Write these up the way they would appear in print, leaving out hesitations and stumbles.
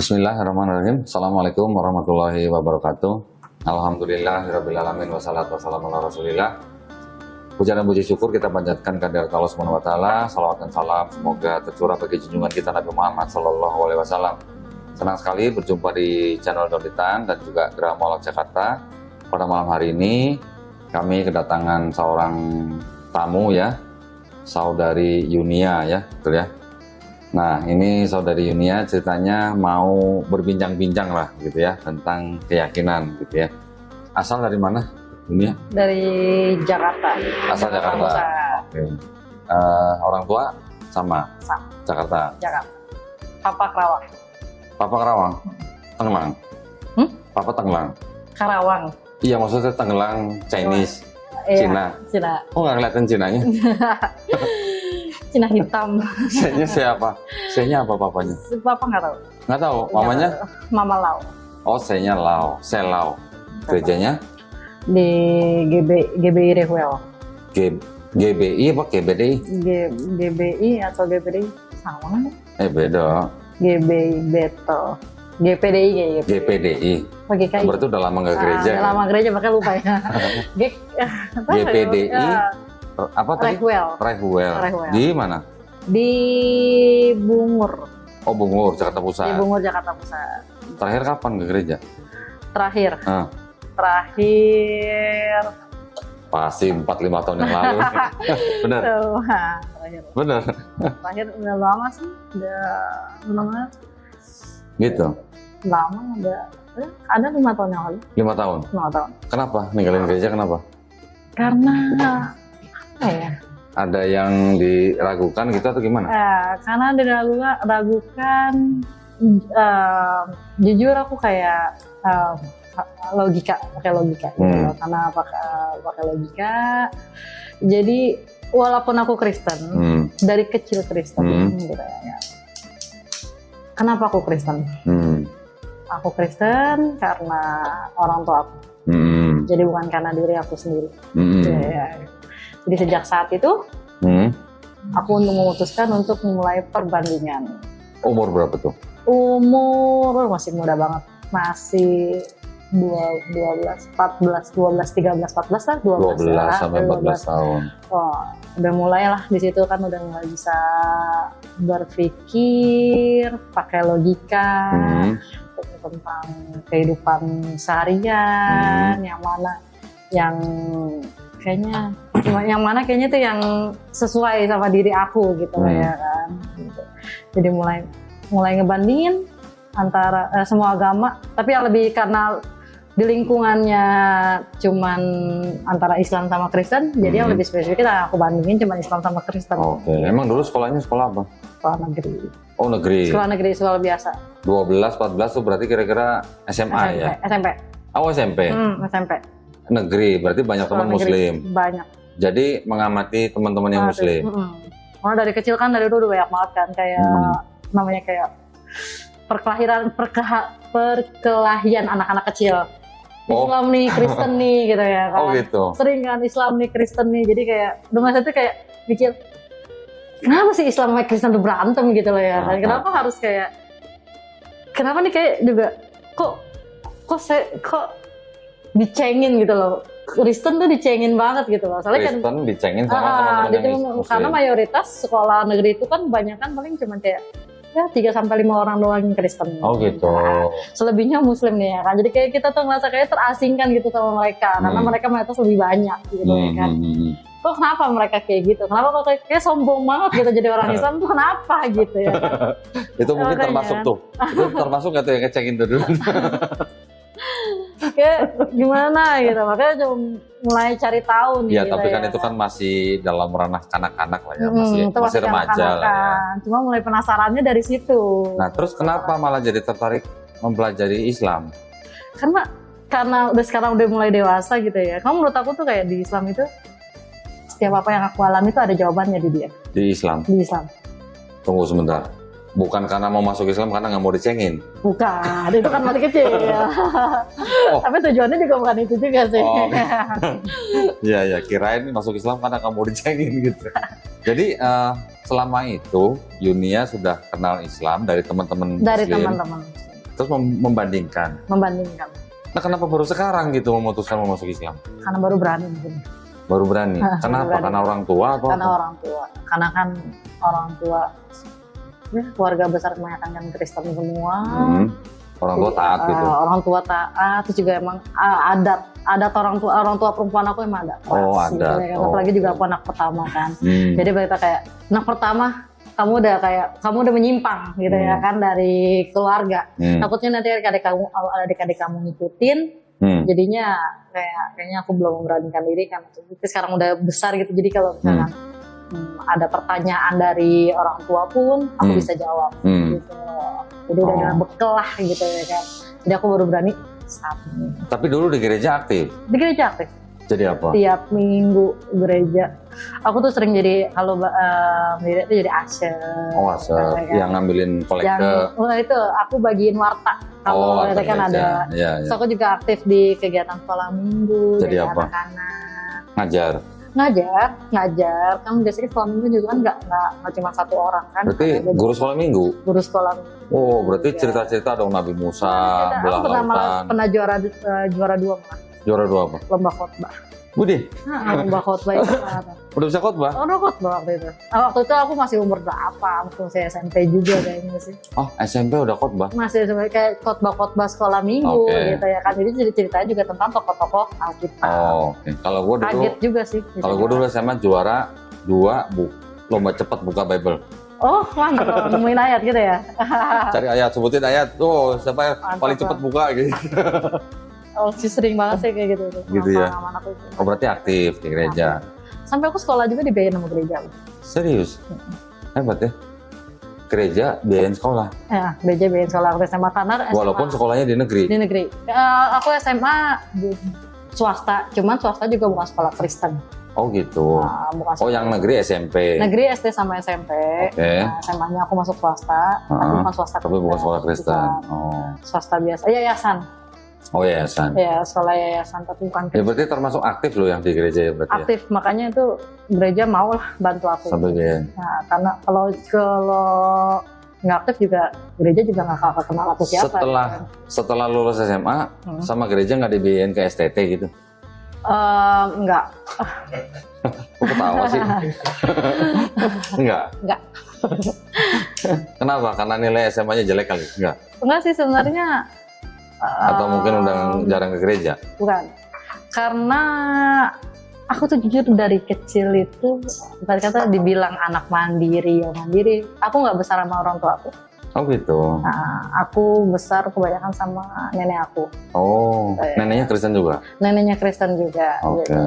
Bismillahirrahmanirrahim. Assalamualaikum warahmatullahi wabarakatuh. Alhamdulillahirrabbilalamin. Wassalatu wassalamu ala rasulillah. Puja dan puji syukur kita panjatkan kehadirat Allah Subhanahu wa taala. Salawat dan salam semoga tercurah bagi junjungan kita Nabi Muhammad sallallahu alaihi wasallam. Senang sekali berjumpa di channel Donitan dan juga Geraha Maulad Jakarta. Pada malam hari ini kami kedatangan seorang tamu ya, saudari Yunia ya, betul ya. Nah, ini saudari Yunia ceritanya mau berbincang-bincang lah gitu ya tentang keyakinan gitu ya. Asal dari mana Yunia? Dari Jakarta. Asal Jakarta. Oke. Orang tua sama? Sama. Jakarta. Jakarta. Papa Karawang. Papa Karawang. Tenggelang. Papa Tenggelang. Karawang. Iya, maksudnya Tenggelang Chinese. Iya, Cina. Cina. Oh, nggak kelihatan Cinanya? Cina hitam. Saya siapa? Saya apa papanya? Papa nggak tahu. Nggak tahu. Mamanya? Mama Lau. Oh, saya Lao. Selau. Gerejanya? Di GBI Rehuel. GBI apa GBDI? GBI atau GBDI sama kan? Beda. GBI Beto. GPDI kayak gitu. GPDI. Oh, GKI. Berarti udah lama nggak gereja. Udah lama gereja, makanya lupa ya. GPDI. Apa tadi? Rehuel. Rehuel. Di mana? Di Bungur. Oh, Bungur, Jakarta Pusat. Di Bungur, Jakarta Pusat. Terakhir kapan ke gereja? Terakhir. Ah. Terakhir. Pasti 4-5 tahun yang lalu. Benar. Terakhir. Benar. Terakhir udah lama sih. Udah lama. Gitu. Lama ada 5 tahun yang lalu. 5 tahun. 5 tahun. Kenapa ninggalin gereja? Kenapa? Karena apa ya? Ada yang diragukan gitu atau gimana? Karena diragukan. Jujur aku kayak pakai logika gitu. Karena pakai logika. Jadi walaupun aku Kristen, dari kecil Kristen gitu ya. Kenapa aku Kristen? Aku Kristen karena orang tua aku. Jadi bukan karena diri aku sendiri. Ya. Jadi sejak saat itu, aku memutuskan untuk memulai perbandingan. Umur berapa tuh? Umur masih muda banget, masih 12, 14, 12, 13, 14 lah, 12 sampai 14 tahun. Oh, udah mulai lah di situ kan, udah mulai bisa berpikir, pakai logika tentang kehidupan seharian, yang mana kayaknya tuh yang sesuai sama diri aku gitu ya kan. Gitu. Jadi mulai ngebandingin antara semua agama, tapi yang lebih karena di lingkungannya cuman antara Islam sama Kristen, jadi yang lebih spesifik aku bandingin cuman Islam sama Kristen. Oke, emang dulu sekolahnya sekolah apa? Sekolah negeri. Oh, negeri. Sekolah negeri, sekolah biasa. 12, 14 tuh berarti kira-kira SMA ya? SMP. Oh, SMP. SMP. Negeri, berarti banyak teman muslim. Banyak. Jadi mengamati teman-teman yang muslim. Karena dari kecil kan, dari dulu banyak banget kan, kayak namanya kayak perkelahian anak-anak kecil. Islam nih, Kristen nih gitu ya kan. Oh gitu. Sering kan Islam nih, Kristen nih. Jadi kayak masa itu kayak mikir, kenapa sih Islam sama Kristen tuh berantem gitu loh ya kan. Kenapa harus kayak, kenapa nih kayak juga kok dicengin gitu loh. Kristen tuh dicengin banget gitu loh. Soalnya Kristen kan dicengin sama teman-teman yang muslim. karena mayoritas sekolah negeri itu kan banyak kan paling cuma kayak 3-5 orang doang yang Kristen. Oh gitu. Nah, selebihnya muslim nih ya kan. Jadi kayak kita tuh ngerasa kayak terasingkan gitu sama mereka, karena mereka mayoritas lebih banyak gitu ya kan. Kok kenapa mereka kayak gitu? Kenapa kok kayak sombong banget gitu jadi orang Islam tuh kenapa gitu ya kan? Itu mungkin makanya termasuk tuh. Itu termasuk gak tuh yang ngecekin tuh dulu? Kayak gimana gitu, makanya cuma mulai cari tahu nih. Ya gitu, tapi kan itu kan masih dalam ranah kanak-kanak lah ya, masih remaja lah ya. Cuma mulai penasarannya dari situ. Nah terus kenapa malah jadi tertarik mempelajari Islam? Karena sekarang udah mulai dewasa gitu ya. Kamu menurut aku tuh kayak di Islam itu setiap apa yang aku alami itu ada jawabannya di dia. Di Islam? Di Islam. Tunggu sebentar. Bukan karena mau masuk Islam, karena nggak mau dicengin? Bukan, itu kan masih kecil ya. Tapi tujuannya juga bukan itu juga sih. Iya, kirain masuk Islam karena nggak mau dicengin gitu. Jadi selama itu Yunia sudah kenal Islam dari teman-teman muslim. Dari teman-teman. terus membandingkan. Nah, kenapa baru sekarang gitu memutuskan mau masuk Islam? Karena baru berani mungkin. Baru berani. Kenapa? Berani. Karena orang tua atau Karena apa? orang tua. Karena kan orang tua ya, keluarga besar kebanyakan kan Kristen semua. Orang tua taat gitu. Orang tua taat, terus juga emang adat orang tua perempuan aku emang ada. Adat. Gitu, ya. Apalagi juga aku anak pertama kan. Jadi berita kayak anak pertama kamu udah menyimpang gitu ya kan dari keluarga. Takutnya nanti adik-adik kamu ngikutin. Jadinya kayaknya aku belum memberanikan diri kan. Tapi sekarang udah besar gitu. Jadi kalau misalnya ada pertanyaan dari orang tua pun aku bisa jawab gitu. Jadi udah ada bekal lah gitu ya kan. Jadi aku baru berani saat ini. Tapi dulu di gereja aktif? Di gereja aktif. Jadi apa? Tiap minggu gereja. Aku tuh sering jadi kalau itu jadi usher. Oh, usher. Yang ngambilin kolekte. Itu aku bagiin warta. Kalau ada kan ada. Ya. So, aku juga aktif di kegiatan sekolah minggu. Jadi apa? Anak-anak. Ngajar. Kan biasanya sekolah minggu juga kan nggak cuma satu orang kan. Berarti guru sekolah minggu? Guru sekolah minggu. Oh, berarti cerita-cerita dong Nabi Musa, belah lautan. Pernah juara 2 malah. Juara 2 apa? Lomba khotbah. Budi? Lomba khotbah itu. Udah bisa khotbah? Udah khotbah waktu itu. Waktu itu aku masih umur berapa? Masih SMP juga kayaknya sih. Oh, SMP udah khotbah? Masih kayak khotbah sekolah minggu gitu ya kan. Jadi ceritanya juga tentang tokoh-tokoh Alkitab. Oh, oke. Kalau gue dulu kaget juga sih. Kalau gue dulu SMA juara 2 lomba cepat buka Bible. Oh, mantap. Nemuin ayat gitu ya. Cari ayat, sebutin ayat. Tuh, siapa yang paling cepat buka gitu. Oh, sih sering banget sih kayak gitu. Gitu ya. Oh, berarti aktif di gereja. Sampai aku sekolah juga dibiayain sama gereja. Serius? Hebat ya. Gereja biayain sekolah. Ya, gereja biayain sekolah aku SMA karena walaupun sekolahnya di negeri. Di negeri. Aku SMA di swasta, cuman swasta juga bukan sekolah Kristen. Oh gitu. Oh, yang negeri SMP. Negeri SD sama SMP. Oke. SMA-nya aku masuk swasta, tapi bukan swasta. Tapi bukan sekolah Kristen. Oh. Swasta biasa. Yayasan. Oh, yayasan. Ya, sekolah yayasan tapi bukan Kristen. Ya berarti termasuk aktif loh yang di gereja ya berarti. Aktif, makanya itu gereja mau lah bantu aku. Sampai biaya. Nah, karena kalau nggak aktif juga gereja juga nggak kakak kenal aku siapa. Setelah lulus SMA sama gereja nggak dibiayain ke STT gitu? Enggak. Kok ketawa sih? Enggak. Kenapa? Karena nilai SMA-nya jelek kali? Enggak sih sebenarnya. Atau mungkin udah jarang ke gereja? Bukan. Karena aku tuh jujur dari kecil itu, kata dibilang anak mandiri. Aku nggak besar sama orang tua aku. Oh gitu. Nah, aku besar kebanyakan sama nenek aku. Oh, neneknya Kristen juga? Neneknya Kristen juga. Oke. Gitu.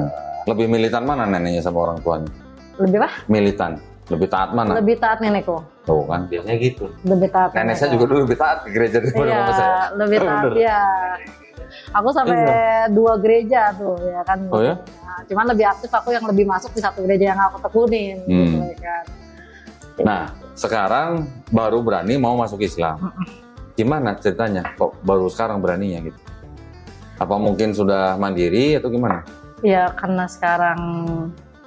Lebih militan mana neneknya sama orang tuanya? Lebih apa? Militan. Lebih taat mana? Lebih taat nenekku. Tuh kan, biasanya gitu. Lebih taat. Nenek saya juga dulu lebih taat ke gereja daripada mama saya. Lebih taat ya. Aku sampai 2 gereja tuh ya kan. Oh ya? Nah, cuman lebih aktif aku yang lebih masuk di 1 gereja yang aku tekunin. Gitu, kan. Nah, sekarang baru berani mau masuk Islam. Gimana ceritanya? Kok baru sekarang beraninya gitu? Apa mungkin sudah mandiri atau gimana? Ya karena sekarang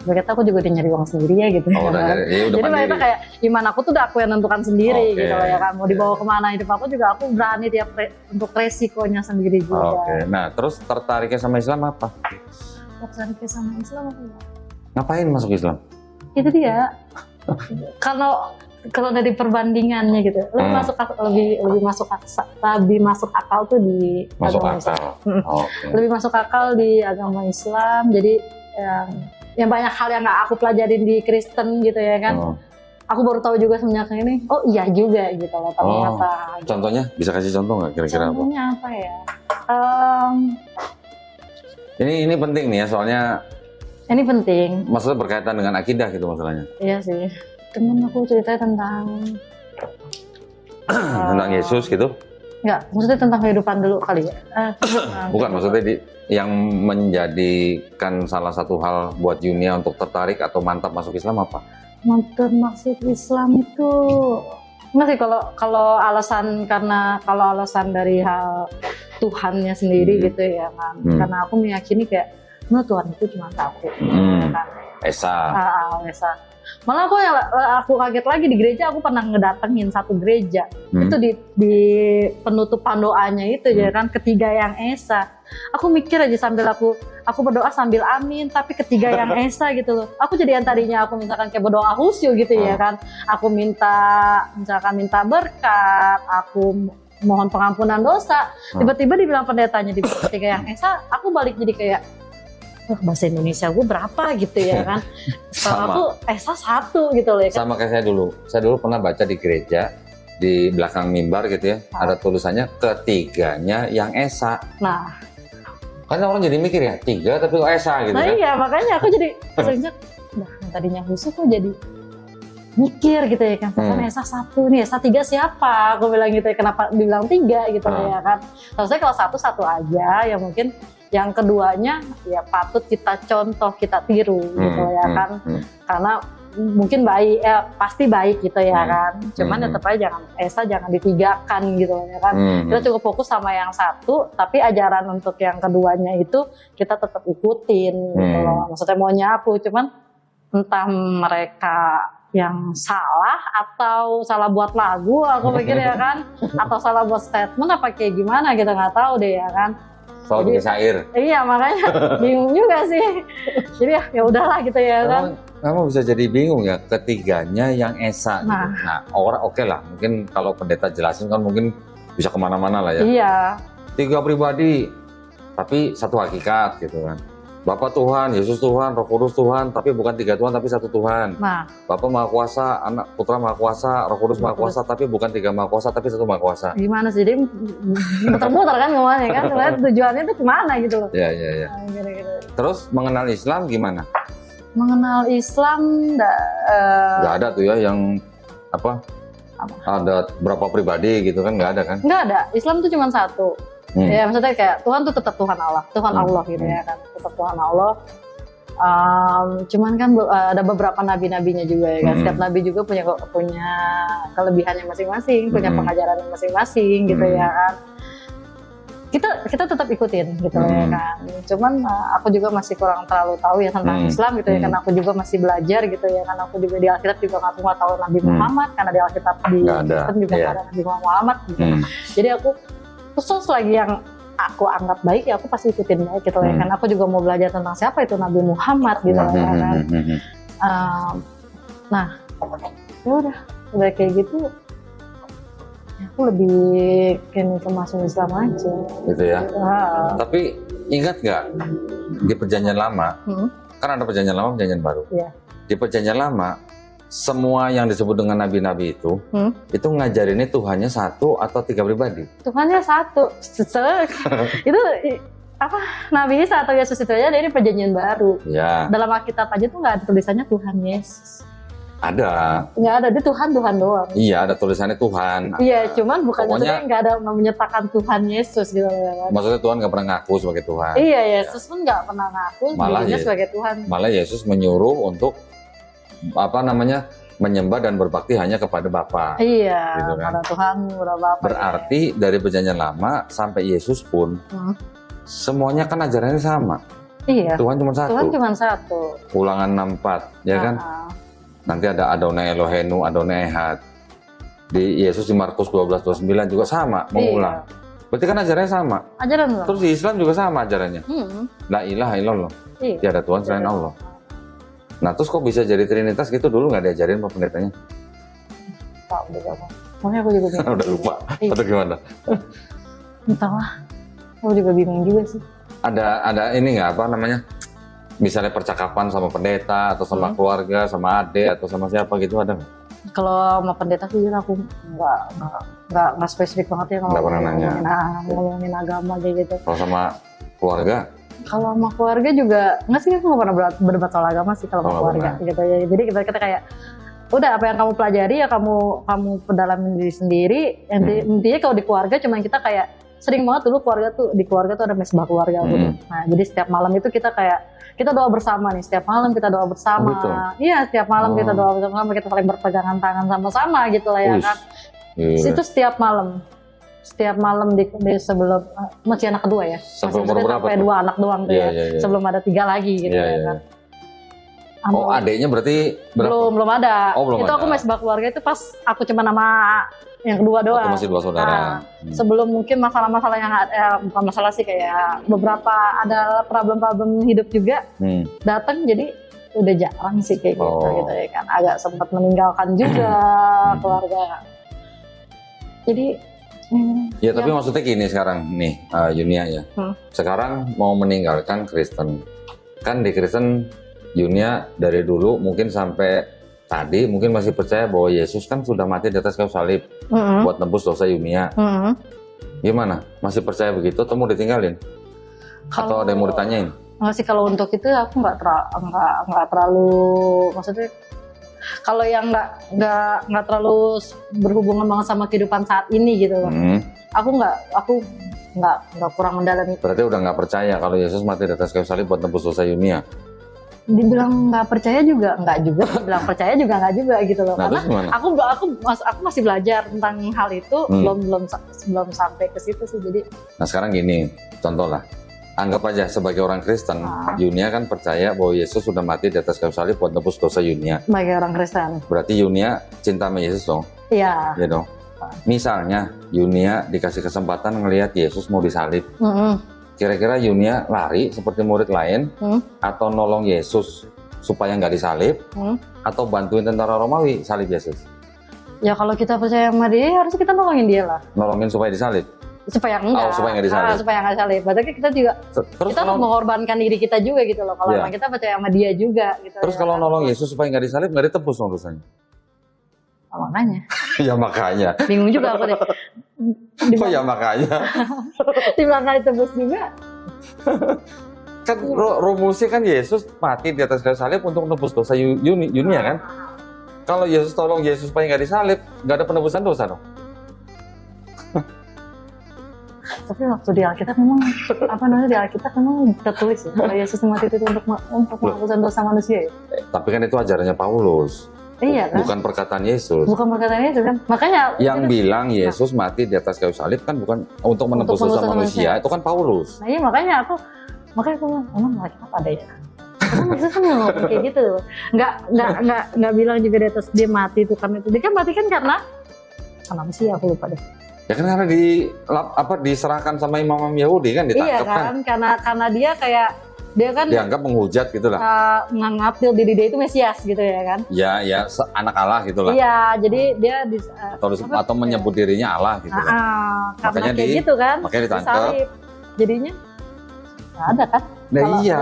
berkata aku juga udah nyari uang sendiri ya gitu. Oh, udah jadi mereka kayak iman aku tuh udah aku yang nentukan sendiri gitu loh ya kan. Mau dibawa kemana hidup aku juga aku berani untuk resikonya sendiri juga. Oke. Nah terus tertariknya sama Islam apa? Tertariknya sama Islam apa ya? Ngapain masuk Islam? Itu dia. Kalau dari perbandingannya gitu, lebih masuk akal tuh di agama Islam. Lebih masuk akal di agama Islam. Jadi yang banyak hal yang nggak aku pelajarin di Kristen gitu ya kan. Aku baru tahu juga semenjak ini. Oh iya juga gitu loh ternyata. Contohnya bisa kasih contoh nggak kira-kira? Contohnya apa ya? Ini penting nih ya soalnya. Ini penting. Maksudnya berkaitan dengan akidah gitu masalahnya. Iya sih. Temen aku ceritanya tentang tentang Yesus gitu. Enggak, maksudnya tentang kehidupan dulu kali ya. Bukan, maksudnya yang menjadikan salah satu hal buat Yunia untuk tertarik atau mantap masuk Islam apa? Mantap masuk Islam itu masih kalau alasan dari hal Tuhannya sendiri gitu ya kan. Karena aku meyakini kayak Tuhan itu cuma satu kan. Esa. Esa. Malah aku kaget lagi di gereja, aku pernah ngedatengin satu gereja. Itu di penutupan doanya itu ya kan, ketiga yang Esa. Aku mikir aja sambil aku berdoa sambil amin, tapi ketiga yang Esa gitu loh. Aku jadi yang tadinya aku misalkan kayak berdoa khusyuk gitu ya kan. Aku misalkan minta berkat, aku mohon pengampunan dosa. Tiba-tiba dibilang pendetanya di ketiga yang Esa, aku balik jadi kayak bahasa Indonesia gue berapa gitu ya kan. Sama aku Esa 1 gitu loh ya kan. Sama kayak saya dulu pernah baca di gereja, di belakang mimbar gitu ya, ada tulisannya ketiganya yang Esa. Nah, kan orang jadi mikir ya, 3 tapi kok Esa gitu kan. Iya makanya aku jadi sebenarnya tadinya khusus kok jadi mikir gitu ya kan. Kan Esa 1 nih, Esa 3 siapa? Aku bilang gitu ya, kenapa dibilang 3 gitu ya kan. Harusnya kalau 1 aja ya mungkin. Yang keduanya ya patut kita contoh, kita tiru gitu ya kan. Karena mungkin baik, pasti baik gitu ya kan. Cuman ya tetap aja jangan ditigakan gitu ya kan. Kita cukup fokus sama yang 1, tapi ajaran untuk yang keduanya itu kita tetap ikutin gitu loh. Maksudnya maunya aku, cuman entah mereka yang salah atau salah buat lagu, aku pikir ya kan, atau salah buat statement apa kayak gimana gitu, nggak tahu deh ya kan. Soal bikin syair. Iya makanya bingung juga sih. Jadi ya udahlah gitu ya kan. Kamu bisa jadi bingung ya, ketiganya yang Esa. Nah, gitu. Nah orang oke lah, mungkin kalau pendeta jelasin kan mungkin bisa kemana-mana lah ya. Iya. 3 pribadi, tapi 1 hakikat gitu kan. Bapak Tuhan, Yesus Tuhan, Roh Kudus Tuhan, tapi bukan 3 Tuhan, tapi 1 Tuhan. Nah. Bapak Maha Kuasa, Anak Putra Maha Kuasa, Roh Kudus Maha Kuasa, tapi bukan 3 Maha Kuasa, tapi 1 Maha Kuasa. Gimana sih, jadi muter-muter kan ngomongnya kan, sebenarnya tujuannya itu kemana gitu loh. Iya. Nah, gitu. Terus mengenal Islam gimana? Mengenal Islam, nggak ada tuh ya yang apa? Ada berapa pribadi gitu kan, nggak ada kan? Nggak ada, Islam tuh cuma 1. Ya maksudnya kayak Tuhan tuh tetap Tuhan Allah gitu ya kan, tetap Tuhan Allah. Cuman kan ada beberapa nabi-nabinya juga ya kan. Setiap nabi juga punya kelebihannya masing-masing, punya pengajarannya masing-masing gitu ya kan. Kita tetap ikutin gitu ya kan. Cuman aku juga masih kurang terlalu tahu ya tentang Islam gitu ya kan. Aku juga masih belajar gitu ya kan. Aku juga di Alkitab juga nggak tahu Nabi Muhammad, karena di Alkitab di Kristen juga nggak ada Nabi Muhammad gitu. Jadi aku khusus lagi yang aku anggap baik ya aku pasti ikutin baik gitu ya kan. Aku juga mau belajar tentang siapa itu Nabi Muhammad gitu ya kan. Nah ya udah kayak gitu ya aku lebih kini ke masuk Islam aja gitu ya. Tapi ingat nggak di Perjanjian Lama kan ada Perjanjian Lama, Perjanjian Baru. Di Perjanjian Lama semua yang disebut dengan nabi-nabi itu ngajarinnya Tuhannya 1 atau 3 pribadi. Tuhannya 1. Itu apa? Nabi Isa atau Yesus itu aja dari Perjanjian Baru. Ya. Dalam Alkitab aja tuh nggak ada tulisannya Tuhan Yesus. Ada. Nggak ada, dia Tuhan doang. Iya, ada tulisannya Tuhan. Iya, cuman bukan maksudnya nggak ada menyatakan Tuhan Yesus gitu kan. Maksudnya Tuhan nggak pernah ngaku sebagai Tuhan. Iya, Yesus pun nggak pernah ngaku dirinya sebagai Tuhan. Malah Yesus menyuruh untuk menyembah dan berbakti hanya kepada Bapa. Iya, gitu kan? Pada Tuhan kepada Bapa. Berarti dari Perjanjian Lama sampai Yesus pun semuanya kan ajarannya sama. Iya. Tuhan cuma 1. Tuhan cuma 1. Ulangan 64, ya kan? Nanti ada Adonai Elohenu, Adonai Ehad. Di Yesus di Markus 12:29 juga sama, mengulang. Berarti kan ajarannya sama. Ajaran sama. Terus di Islam juga sama ajarannya. La ilaha illallah. Tiada Tuhan selain Allah. Nah terus kok bisa jadi Trinitas gitu, dulu nggak diajarin Pak pendetanya? Tahu juga Pak. Makanya aku juga bingung. Udah lupa. Atau gimana? Entahlah. Aku juga bingung juga sih. Ada ini nggak misalnya percakapan sama pendeta atau sama keluarga, sama adik atau sama siapa gitu, ada nggak? Kalau sama pendeta sih aku nggak spesifik banget ya kalau ngomongin agama kayak gitu. Kalau sama keluarga? Kalau sama keluarga juga nggak sih, aku nggak pernah berdebat soal agama sih kalau sama keluarga gitu ya. Jadi kita kayak udah apa yang kamu pelajari ya kamu pedalamin diri sendiri. Intinya kalau di keluarga cuman kita kayak sering banget dulu di keluarga tuh ada mesbah keluarga gitu. Nah jadi setiap malam itu kita doa bersama nih, setiap malam kita doa bersama. Iya, setiap malam kita doa bersama, kita saling berpegangan tangan sama-sama gitu lah ya kan. Itu setiap malam di sebelum masih anak kedua ya. Sampai 2 anak doang tuh ya. Sebelum ada 3 lagi gitu ya kan. Oh, adiknya berarti berapa? Belum ada. Oh, belum itu ada. aku masih keluarga itu pas aku cuma nama yang kedua doang. Aku masih 2 saudara. Sebelum mungkin masalah-masalah yang bukan masalah sih, kayak beberapa ada problem-problem hidup juga datang, jadi udah jarang sih kayak gitu ya kan. Agak sempat meninggalkan juga keluarga. Jadi ya tapi maksudnya gini sekarang nih Yunia ya. Sekarang mau meninggalkan Kristen. Kan di Kristen Yunia dari dulu mungkin sampai tadi mungkin masih percaya bahwa Yesus kan sudah mati di atas kayu salib buat nebus dosa Yunia. Gimana? Masih percaya begitu atau mau ditinggalin? Atau ada yang mau ditanyain? Nggak sih, kalau untuk itu aku nggak terlalu, maksudnya kalau yang nggak terlalu berhubungan banget sama kehidupan saat ini gitu loh. Aku nggak kurang mendalami. Berarti udah nggak percaya kalau Yesus mati di atas kayu salib buat nebus dosa Yunia? Dibilang nggak percaya juga nggak juga, dibilang percaya juga nggak juga gitu loh. Nah, karena aku masih belajar tentang hal itu, belum sampai ke situ sih. Jadi nah sekarang gini, contoh lah, anggap aja sebagai orang Kristen, Yunia kan percaya bahwa Yesus sudah mati di atas kayu salib buat nebus dosa Yunia. Sebagai orang Kristen, berarti Yunia cinta sama Yesus dong? Iya. Ya dong. Misalnya Yunia dikasih kesempatan ngelihat Yesus mau disalib. Kira-kira Yunia lari seperti murid lain atau nolong Yesus supaya nggak disalib atau bantuin tentara Romawi salib Yesus? Ya kalau kita percaya sama dia harus kita nolongin dia lah. Nolongin supaya disalib? Supaya enggak. Supaya nggak disalib. Supaya nggak disalib. Berarti kita juga kita harus mengorbankan diri kita juga gitu loh. Kalau emang kita percaya sama dia juga gitu. Terus kalau nolong Yesus supaya nggak disalib nggak ditebus dong dosanya? Oh, makanya. Ya makanya. Bingung juga aku deh. Oh ya makanya. Dibilang nggak ditebus juga. Kan rumusnya kan Yesus mati di atas kayu salib untuk menebus dosa Yunia kan? Kalau Yesus tolong Yesus supaya nggak disalib, nggak ada penebusan dosa dong. Tapi waktu di Alkitab memang di Alkitab memang tertulis ya, kalau Yesus mati itu untuk menghapuskan dosa manusia ya. Tapi kan itu ajarannya Paulus. Iya kan? Bukan perkataan Yesus. Bukan perkataan Yesus kan? Makanya yang bilang Yesus mati di atas kayu salib kan bukan untuk menebus dosa manusia, itu kan Paulus. Nah iya, makanya aku emang Alkitab ada ya. Karena Yesus kan nggak ngomong kayak gitu. Nggak bilang juga di atas dia mati itu kan itu. Dia kan mati kan karena apa sih, aku lupa deh. Ya kan karena diserahkan sama imam Yahudi kan, ditangkap kan. Karena dia kayak dia kan dianggap menghujat gitulah. Menganggap diri dia itu Mesias gitu ya kan. Ya anak Allah gitulah. Iya, jadi dia atau menyebut dirinya Allah gitu kan. Makanya kayak gitu kan. Makanya ditangkap. Jadinya nggak ada kan. Nah iya,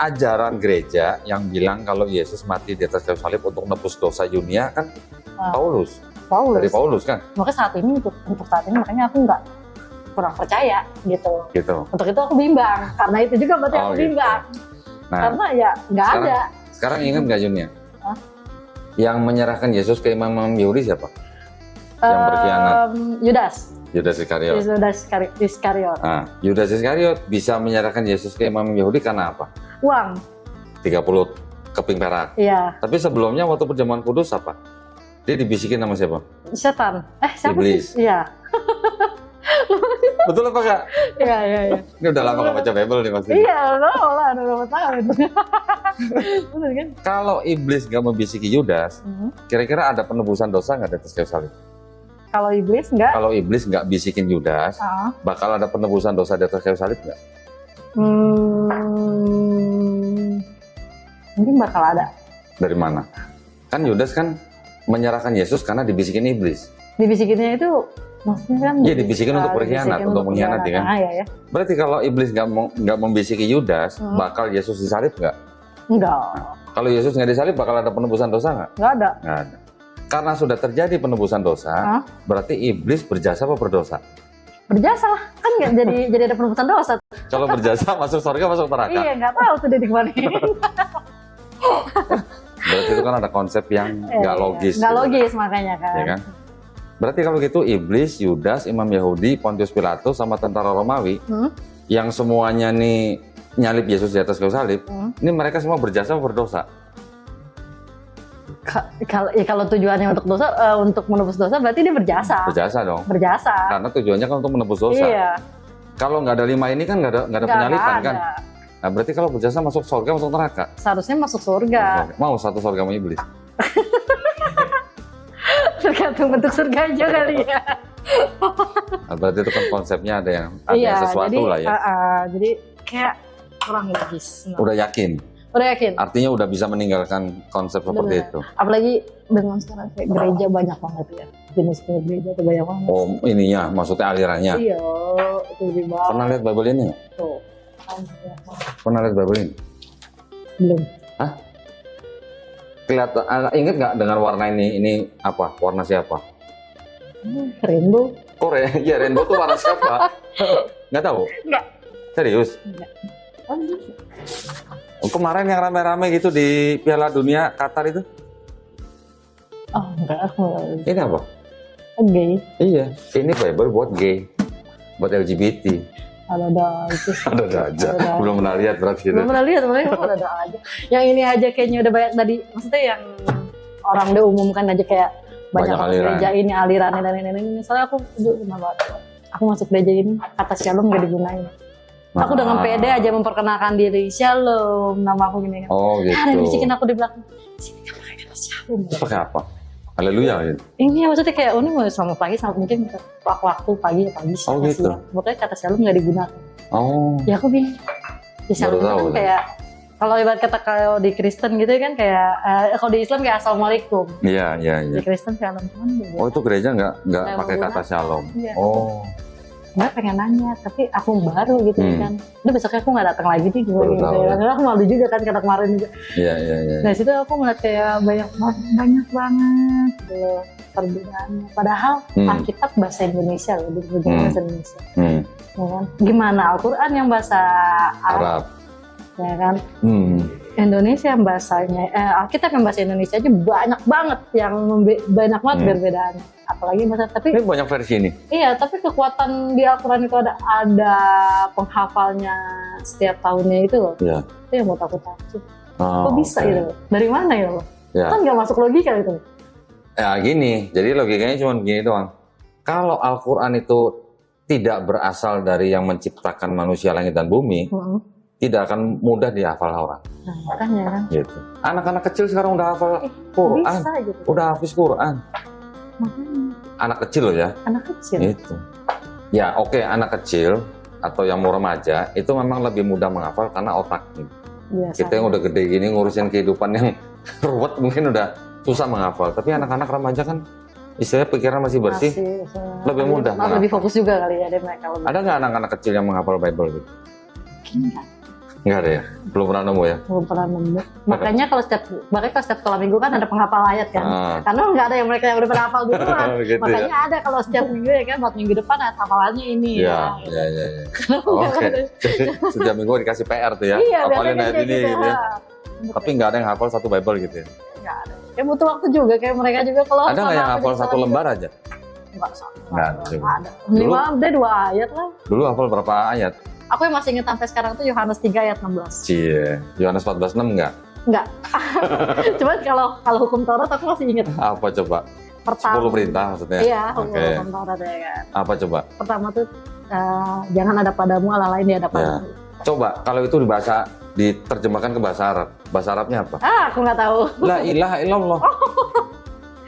ajaran gereja yang bilang kalau Yesus mati di atas kayu salib untuk nebus dosa Yunia kan Paulus. Dari Paulus kan. Makanya untuk saat ini makanya aku nggak kurang percaya gitu. Untuk itu aku bimbang, karena itu juga berarti aku bimbang. Nah, karena ya nggak ada. Sekarang ingat nggak Yunia? Yang menyerahkan Yesus ke imam Yahudi siapa? Yang berkhianat? Yudas Iskariot. Nah, Yudas Iskariot bisa menyerahkan Yesus ke imam Yahudi karena apa? Uang. 30 keping perak. Iya. Tapi sebelumnya waktu perjamuan kudus apa? Dia dibisikin sama siapa? Setan. Siapa Iblis. sih? Iya. Betul apa Kak? Iya. Ini udah lama nggak baca Bible nih pasti. Iya, udah berapa tahun. Betul kan? Kalau iblis nggak membisiki Yudas, kira-kira ada penebusan dosa nggak di atas kayu salib? Kalau iblis nggak? Kalau iblis nggak bisikin Yudas, bakal ada penebusan dosa di atas kayu salib nggak? Mungkin bakal ada. Dari mana? Kan Yudas kan menyerahkan Yesus karena dibisikin iblis. Dibisikinnya itu maksudnya kan? Iya, dibisikin untuk berkhianat, untuk mengkhianati kan? Ya. Berarti kalau iblis nggak membisiki Yudas, bakal Yesus disalib nggak? Enggak. Kalau Yesus nggak disalib, bakal ada penebusan dosa nggak? Nggak ada. Nggak ada. Karena sudah terjadi penebusan dosa, berarti iblis berjasa apa berdosa? Berjasa lah, kan nggak jadi ada penebusan dosa. Kalau berjasa masuk surga, masuk neraka? Iya, nggak tahu tuh dia di mana. Berarti itu kan ada konsep yang nggak logis. Nggak logis makanya kan. Ya kan? Berarti kalau gitu iblis, Yudas, imam Yahudi, Pontius Pilatus sama tentara Romawi yang semuanya nih nyalip Yesus di atas kayu salib, ini mereka semua berjasa atau berdosa? Kalau tujuannya untuk dosa, untuk menebus dosa, berarti dia berjasa. Berjasa dong. Berjasa. Karena tujuannya kan untuk menebus dosa. Iya. Kalau nggak ada 5 ini kan nggak ada penyalipan kan? Nah, berarti kalau berjasa masuk surga, masuk neraka? Seharusnya masuk surga. Mau satu surga sama iblis? Tergantung bentuk surga aja kali ya. Nah, berarti itu kan konsepnya ada yang sesuatu jadi, lah ya. Jadi kayak kurang logis. Udah yakin? Udah yakin. Artinya udah bisa meninggalkan konsep seperti itu. Apalagi dengan sekarang kayak gereja banyak banget ya. Jenis gereja itu banyak banget. Oh, ininya, maksudnya alirannya. Iya, itu lebih banget. Pernah lihat Bible ini nggak? Tuh. Pernah lihat Bible ini? Belum. Hah? Kelihatan, inget nggak dengan warna ini? Ini apa? Warna siapa? Rainbow. Korea, ya rainbow tuh warna siapa? Nggak tahu? Nggak. Serius? Nggak. Oh, kemarin yang rame-rame gitu di Piala Dunia Qatar itu? Oh enggak, aku nggak. Ini apa? Gay. Iya, ini Bible buat gay, buat LGBT. Ada itu. Ada aja. Belum pernah lihat berarti. Belum pernah lihat, makanya ada aja. Yang ini aja kayaknya udah banyak tadi. Maksudnya yang orang udah umumkan aja kayak banyak aliran. gereja ini alirannya dan ini. Misalnya aku aku masuk gereja ini kata shalom gak digunain. Aku dengan pede aja memperkenalkan diri, shalom, nama aku gini kan. Oh gitu. Ada bisikin aku di belakang. Sini kamu pakai shalom. Terus pakai apa? Haleluya gitu. Ini maksudnya kayak ini mau sama pagi sama mungkin waktu pagi ya pagi sih. Oh gitu. Pokoknya kata shalom nggak digunakan. Oh. Ya aku bingung. Di shalom itu kan kayak kalau ibarat kata kalau di Kristen gitu kan kayak kalau di Islam kayak assalamualaikum. Iya. Di Kristen shalom cuman. Oh itu gereja nggak pakai kata shalom. Iya. Oh. Mbak pengen nanya, tapi aku baru gitu kan. Udah besoknya aku nggak datang lagi nih gitu. Karena aku malu juga kan kata kemarin juga. Iya. Nah situ aku ngeliat kayak banyak banget gitu perbedaannya. Padahal Alkitab bahasa Indonesia loh, bahasa Indonesia. Ya kan? Gimana Al-Quran yang bahasa Arab. Ya kan? Indonesia yang bahasanya, Alkitab yang bahasa Indonesia aja banyak banget yang banyak banget perbedaannya. Apalagi bahasa, tapi ini banyak versi ini. Iya, tapi kekuatan di Al-Quran itu ada penghafalnya setiap tahunnya itu loh. Iya. Itu yang buat aku takut. Kok bisa gitu loh? Dari mana ya loh? Ya. Kan nggak masuk logika gitu. Ya gini, jadi logikanya cuma gini doang. Kalau Al-Quran itu tidak berasal dari yang menciptakan manusia langit dan bumi, tidak akan mudah dihafal orang. Nah, makanya kan. Gitu. Anak-anak kecil sekarang udah hafal Quran, bisa, gitu. Udah hafiz Quran. Makanya. Anak kecil loh ya. Anak kecil. Itu. Ya oke, anak kecil atau yang mau remaja itu memang lebih mudah menghafal karena otaknya. Biasanya. Kita yang udah gede gini ngurusin kehidupan yang ruwet mungkin udah susah menghafal. Tapi anak-anak remaja kan istilahnya pikiran masih bersih, lebih mudah. Lebih fokus juga kali ya deh mereka. Ada nggak anak-anak kecil yang menghafal Bible gitu? Enggak. Nggak ada ya? Belum pernah nemu ya? Belum pernah nemu. Makanya kalau setiap sekolah minggu kan ada penghafal ayat kan. Karena nggak ada yang mereka yang udah pernah hafal duluan. Gitu makanya ya? ada kalau setiap minggu ya kan, buat minggu depan ayat hafalannya ini. Iya. Oke. Jadi setiap minggu dikasih PR tuh ya? Iya, hafalin ayat ini gitu. gitu ya? Tapi nggak ada yang hafal satu Bible gitu ya? Nggak ada. Kayak butuh waktu juga, kayak mereka juga kalau ada nggak yang hafal satu lembar aja? Nggak ada. Minimal deh 2 ayat lah. Dulu hafal berapa ayat? Aku yang masih ingat sampai sekarang tuh Yohanes 3 ayat 16. Cie, Yohanes 14:6 enggak? Enggak. Cuman kalau hukum Taurat aku masih ingat. Apa coba? Pertama. 10 perintah maksudnya? Iya, hukum Taurat ya kan. Apa coba? Pertama tuh jangan ada padamu Allah lain di hadapanmu. Ya. Coba kalau itu diterjemahkan ke bahasa Arab. Bahasa Arabnya apa? Aku nggak tahu. La ilaha illallah.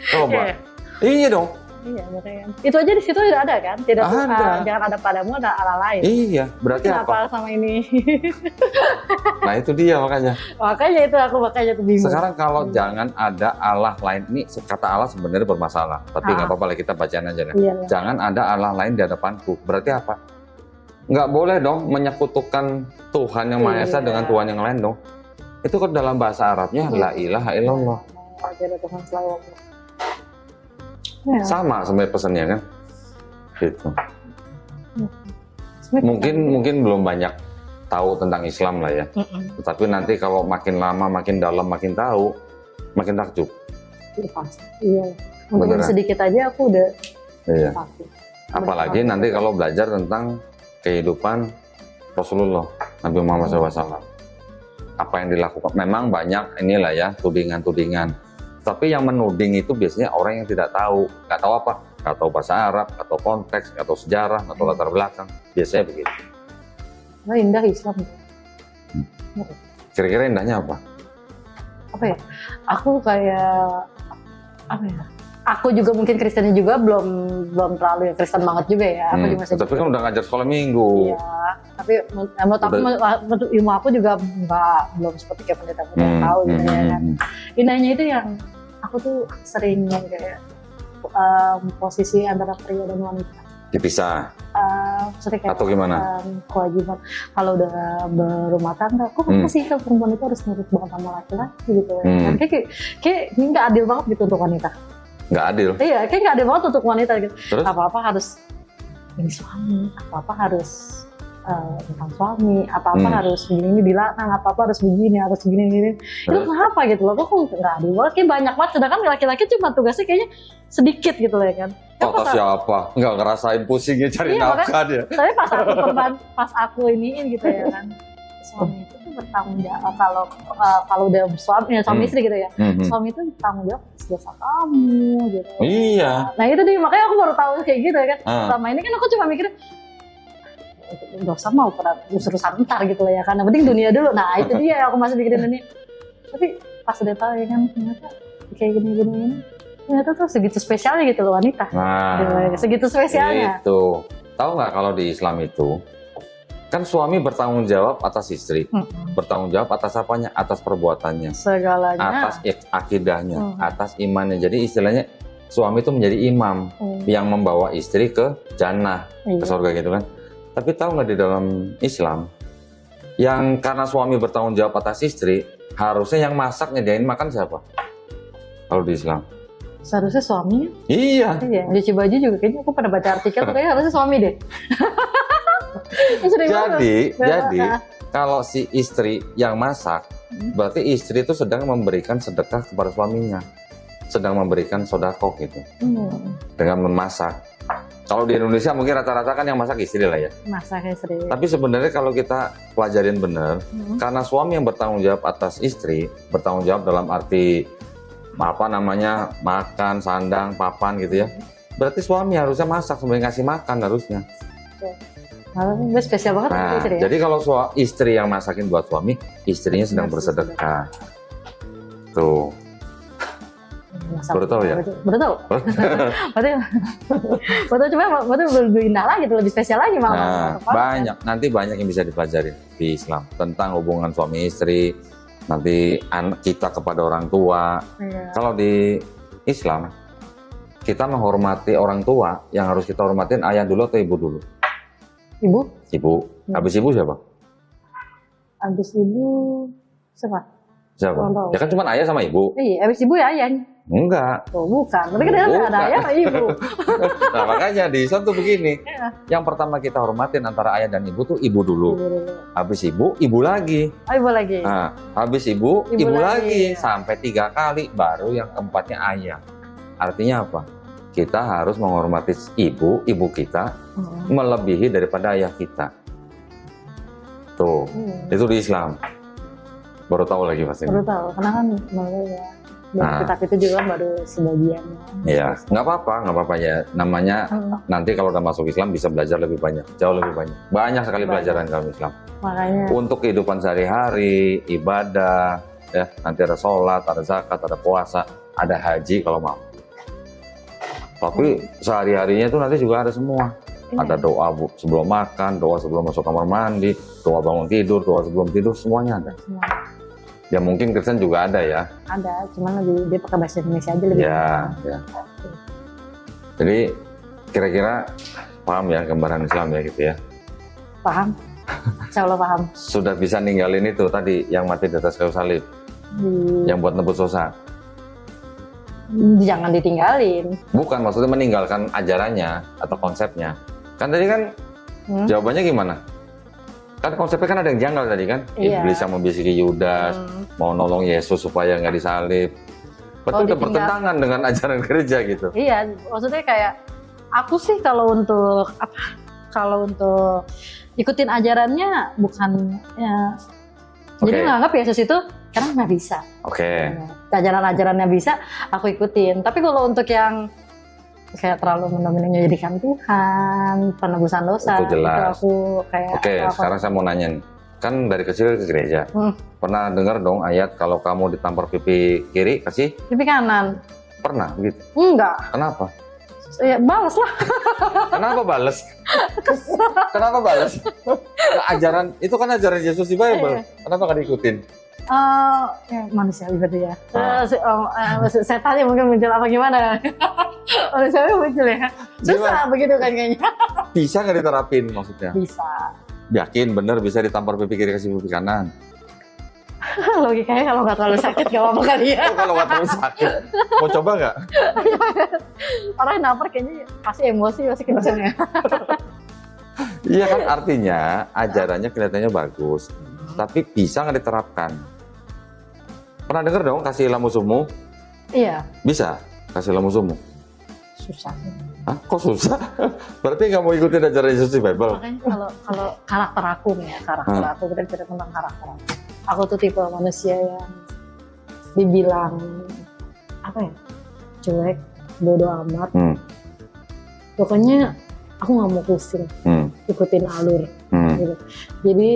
Coba. Okay. Iya dong. Iya, makanya. Itu aja di situ udah ada kan? Tidak jangan ada padamu ada Allah lain. Iya, berarti kenapa apa? Sama ini? Nah, itu dia makanya. Makanya itu aku tuh bingung. Sekarang kalau jangan ada Allah lain, ini kata Allah sebenarnya bermasalah, tapi nggak apa-apa lah kita bacaan aja deh. Iya. Jangan ada Allah lain di hadapanku. Berarti apa? Nggak boleh dong menyekutukan Tuhan yang Maha Esa dengan Tuhan yang lain dong. Itu kan dalam bahasa Arabnya la ilaha illallah. Ada Tuhan selalu. Ya. Sama sebenarnya pesannya kan, gitu. Mungkin belum banyak tahu tentang Islam lah ya. Tetapi nanti kalau makin lama, makin dalam, makin tahu, makin takjub. Iya. Mungkin sedikit aja aku udah. Iya. Apalagi nanti kalau belajar tentang kehidupan Rasulullah Nabi Muhammad SAW. Apa yang dilakukan? Memang banyak inilah ya tudingan-tudingan. Tapi yang menuding itu biasanya orang yang tidak tahu, nggak tahu apa, nggak tahu bahasa Arab, nggak tahu konteks, nggak tahu sejarah, nggak tahu latar belakang, biasanya begitu. Nah, indah Islam. Kira-kira indahnya apa? Apa ya? Aku kayak apa ya? Aku juga mungkin Kristennya juga belum terlalu ya Kristen banget juga ya. Aku juga masih tapi kan udah ngajar sekolah minggu. Iya, tapi menurut ilmu aku juga belum seperti kayak pendeta-pendeta tahu gitu ya kan. Indahnya itu yang aku tuh sering kayak posisi antara pria dan wanita Dipisah. Kayak, atau gimana? Kewajiban kalau udah berumah tangga, kok sih kan perempuan itu harus nurut banget sama laki-laki gitu ya. Kayak ini nggak adil banget gitu untuk wanita. Nggak adil? Iya, kayak nggak adil banget untuk wanita gitu. Terus? Apa-apa harus ini suami, apa-apa harus tentang suami, apa-apa harus begini dilarang, apa-apa harus begini, harus begini. Itu kenapa gitu loh? Kok nggak adil banget? Kayak banyak banget. Sedangkan laki-laki cuma tugasnya kayaknya sedikit gitu loh ya kan. Kata siapa? Nggak ngerasain pusingnya cari nafkah dia. Tapi pas aku iniin gitu ya kan, suami itu tuh bertanggung jawab kalau udah suami istri gitu ya. Suami itu bertanggung jawab atas jasa kamu gitu. Iya. Nah itu deh, makanya aku baru tahu kayak gitu ya kan. Selama ini kan aku cuma mikir dosa mau pada urusan ntar gitu ya kan. Yang penting dunia dulu. Nah itu dia aku masih mikirin dunia. Tapi pas udah tahu ya kan ternyata kayak gini. Ternyata tuh segitu spesialnya gitu loh wanita. Nah, segitu spesialnya. Itu. Tahu nggak kalau di Islam itu kan suami bertanggung jawab atas istri, bertanggung jawab atas apanya? Atas perbuatannya, segalanya, atas akidahnya, atas imannya. Jadi istilahnya suami itu menjadi imam yang membawa istri ke jannah, ke surga gitu kan. Tapi tahu nggak di dalam Islam yang karena suami bertanggung jawab atas istri, harusnya yang masak nyediain makan siapa? Kalau di Islam? Seharusnya suami. Iya. Cuci baju juga kayaknya aku pernah baca artikel kayaknya harusnya suami deh. Jadi kalau si istri yang masak, berarti istri itu sedang memberikan sedekah kepada suaminya, sedang memberikan sedekah gitu, dengan memasak. Kalau di Indonesia mungkin rata-rata kan yang masak istri lah ya. Masak istri. Tapi sebenarnya kalau kita pelajarin benar, karena suami yang bertanggung jawab atas istri, bertanggung jawab dalam arti apa namanya makan, sandang, papan gitu ya. Berarti suami harusnya masak sambil ngasih makan harusnya. Itu spesial banget. Nah, istri, ya? Jadi kalau istri yang masakin buat suami, istrinya sedang bersedekah. Tuh. Baru tahu ya? Baru tahu. Baru cuma lebih indah lagi, lebih spesial lagi malah. Banyak. Nanti banyak yang bisa dipelajari di Islam tentang hubungan suami istri. Nanti kita kepada orang tua. Kalau di Islam kita menghormati orang tua, yang harus kita hormatin ayah dulu atau ibu dulu? Ibu. Habis ibu siapa? Habis ibu siapa? Ya kan cuma ayah sama ibu. Iya, habis ibu ya ayahnya. Enggak. Oh, bukan. Berarti kan ada ayah sama ibu. Nah, makanya di Islam tuh begini. Yang pertama kita hormatin antara ayah dan ibu tuh ibu dulu. Habis ibu lagi. Ibu lagi. Nah, habis ibu lagi. Sampai 3 kali, baru yang keempatnya ayah. Artinya apa? Kita harus menghormati ibu kita melebihi daripada ayah kita. Tuh, itu di Islam. Baru tahu lagi pasti. Baru tahu, karena kan kitab itu juga baru sebagian. Iya, nggak apa-apa ya. Namanya nanti kalau udah masuk Islam bisa belajar lebih banyak, jauh lebih banyak. Banyak sekali pelajaran dalam Islam. Makanya. Untuk kehidupan sehari-hari, ibadah, ya nanti ada sholat, ada zakat, ada puasa, ada haji kalau mau. Tapi sehari-harinya tuh nanti juga ada semua. Ada doa sebelum makan, doa sebelum masuk kamar mandi, doa bangun tidur, doa sebelum tidur, semuanya ada. Ya mungkin Kristen juga ada ya. Ada, cuman lebih dia pakai bahasa Indonesia aja lebih. Ya. Jadi kira-kira paham ya gambaran Islam ya gitu ya? Paham. Insya Allah paham. Sudah bisa ninggalin itu tadi yang mati di atas kayu salib, yang buat nebus dosa. Jangan ditinggalin. Bukan, maksudnya meninggalkan ajarannya atau konsepnya. Kan tadi kan jawabannya gimana? Kan konsepnya kan ada yang janggal tadi kan. Iblis yang membisiki Yudas, mau nolong Yesus supaya nggak disalib. Betul, itu bertentangan dengan ajaran gereja gitu. Iya, maksudnya kayak aku sih kalau untuk ikutin ajarannya bukan ya. Jadi nganggap Yesus itu karena nggak bisa. Ajaran-ajarannya bisa, aku ikutin. Tapi kalau untuk yang kayak terlalu menjadikan Tuhan, penebusan dosa, itu jelas. Itu aku kayak. Sekarang saya mau nanya, kan dari kecil ke gereja. Pernah dengar dong ayat kalau kamu ditampar pipi kiri kasih pipi kanan? Pernah begitu? Enggak. Kenapa? Ya balas lah. Kenapa balas? Kenapa balas? Ajaran itu kan ajaran Yesus di Bible. Kenapa nggak diikutin? Ya, manusiawi berarti ya. Setannya mungkin muncul apa gimana? Manusiawi muncul ya. Susah begitu kan kayaknya. Bisa nggak diterapin maksudnya? Bisa. Yakin bener bisa ditampar pipi kiri kasih pipi kanan? Logikanya kalau nggak terlalu sakit gak apa-apa kali ya. Kalau nggak terlalu sakit, mau coba nggak? Orang yang nampar kayaknya pasti emosi, pasti kenceng ya. Iya kan, artinya ajarannya kelihatannya bagus, tapi bisa nggak diterapkan? Pernah dengar dong kasihilah musuhmu? Iya. Bisa kasihilah musuhmu? Susah. Hah? Kok susah? Berarti nggak mau ikutin ajaran Yesus di Bible? Makanya kalau karakter aku nih ya, aku kita bicara tentang karakter aku. Aku tuh tipe manusia yang dibilang apa ya, cuek, bodoh amat. Pokoknya aku nggak mau pusing, ikutin alur. Gitu. Jadi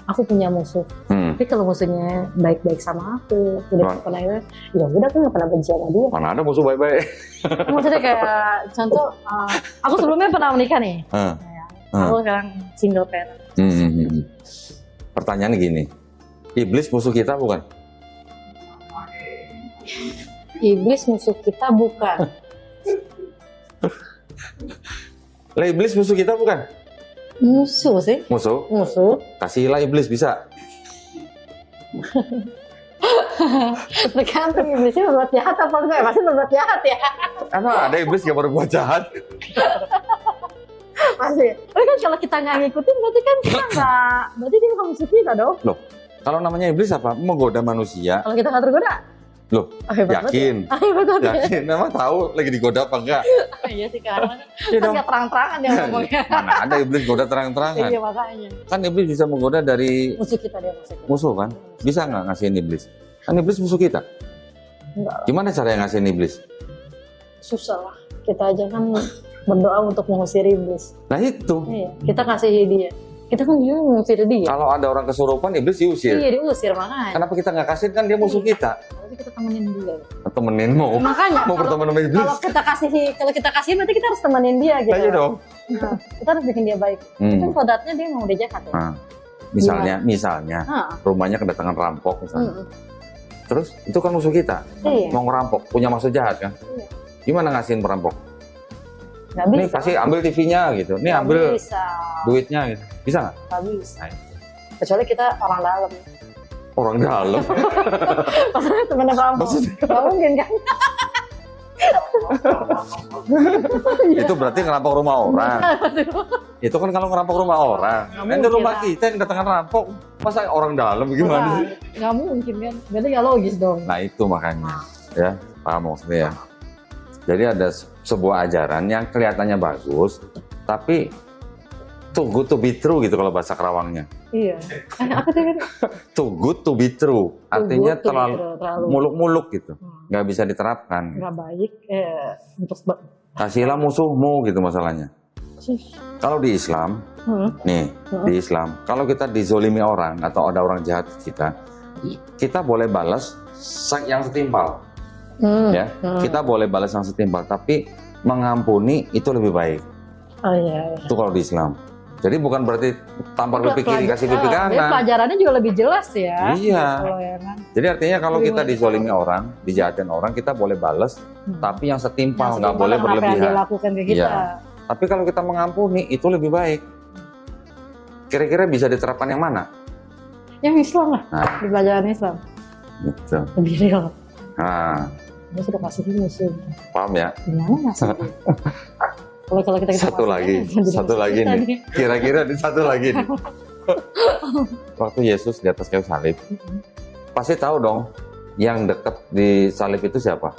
aku punya musuh. Tapi kalau musuhnya baik-baik sama aku, udah pernah ya udah aku nggak pernah benci sama dia. Mana ada musuh baik-baik? Maksudnya kayak contoh, aku sebelumnya pernah menikah nih. Aku sekarang single parent. Pertanyaannya gini, iblis musuh kita bukan? Iblis musuh kita bukan. Lah iblis musuh kita bukan? Musuh sih. Musuh? Musuh. Kasihilah iblis bisa? Tergantung iblisnya berbuat jahat apa enggak, pasti berbuat jahat ya. Emang ada iblis yang berbuat jahat? Pasti. Tapi kan kalau kita nggak ngikutin berarti kan kita nggak, berarti dia bukan musuh kita dong. Loh, kalau namanya iblis apa? Menggoda manusia. Kalau kita nggak tergoda? Loh, yakin? Yakin? Memang tahu lagi digoda apa enggak? Iya sih, karena kan nggak terang-terangan dia ngomongnya. Mana ada iblis goda terang-terangan? Iya makanya. Kan iblis bisa menggoda dari musuh kita, dia musuh kita. Musuh kan? Bisa nggak ngasihin iblis? Kan iblis musuh kita. Enggak. Gimana cara yang ngasihin iblis? Susah lah. Kita aja kan berdoa untuk mengusir iblis. Nah itu. Iya, kita kasih dia. Kita kan juga mengusir dia. Kalau ada orang kesurupan, iblis diusir. Iya, diusir makanya. Kenapa kita nggak kasih, kan dia musuh kita? Berarti kita temenin dia. Temenin mau? Makanya. Mau berteman sama iblis? Kalau kita kasih berarti kita harus temenin dia gitu. Iya dong. Nah, kita harus bikin dia baik. Kan kodratnya dia mau dia jahat ya. Nah, misalnya rumahnya kedatangan rampok misalnya. Terus itu kan musuh kita. Iya. Mau ngerampok, punya maksud jahat kan? Iya. Gimana ngasihin perampok? Nggak bisa. Nih kasih, ambil TV-nya gitu. Nih ambil bisa. duitnya gitu. Bisa nggak? Nggak bisa. Nah, kecuali kita orang dalam. Orang dalam? Maksudnya temennya perampok. Nggak mungkin kan? Itu berarti ngerampok rumah orang. Itu kan kalau ngerampok rumah orang. Kan di rumah kita yang kedatangan rampok. Masa orang dalam gimana? Nggak mungkin kan? Berarti nggak logis dong. Nah itu makanya. Ya, paham maksudnya ya. Jadi ada sebuah ajaran yang kelihatannya bagus, tapi too good to be true gitu kalau bahasa Kerawangnya. Iya. Apa sih? Too good to be true. Artinya terlalu muluk-muluk gitu. Nggak bisa diterapkan. Nggak baik untuk kasihlah musuhmu gitu masalahnya. Kalau di Islam, di Islam, kalau kita dizolimi orang atau ada orang jahat kita boleh balas yang setimpal. Ya, kita boleh balas yang setimpal, tapi mengampuni itu lebih baik. Oh iya. Itu kalau di Islam. Jadi bukan berarti tampar pipi kiri kasih pipi kanan. Pelajarannya juga lebih jelas ya. Iya. Jadi artinya kalau kita gimana? dizolimi orang, dijahatin orang, kita boleh balas, tapi yang setimpal, nggak boleh Apa yang berlebihan. dia lakukan ke kita. Iya. Tapi kalau kita mengampuni itu lebih baik. Kira-kira bisa diterapkan yang mana? Yang Islam lah, di pelajaran Islam. Gitu. Lebih real. Nah, dia sudah kasih musuh. paham ya? Gimana ngasih? Kalau kita satu lagi nih. Kira-kira di satu lagi nih. Waktu Yesus di atas kayu salib, pasti tahu dong yang dekat di salib itu siapa?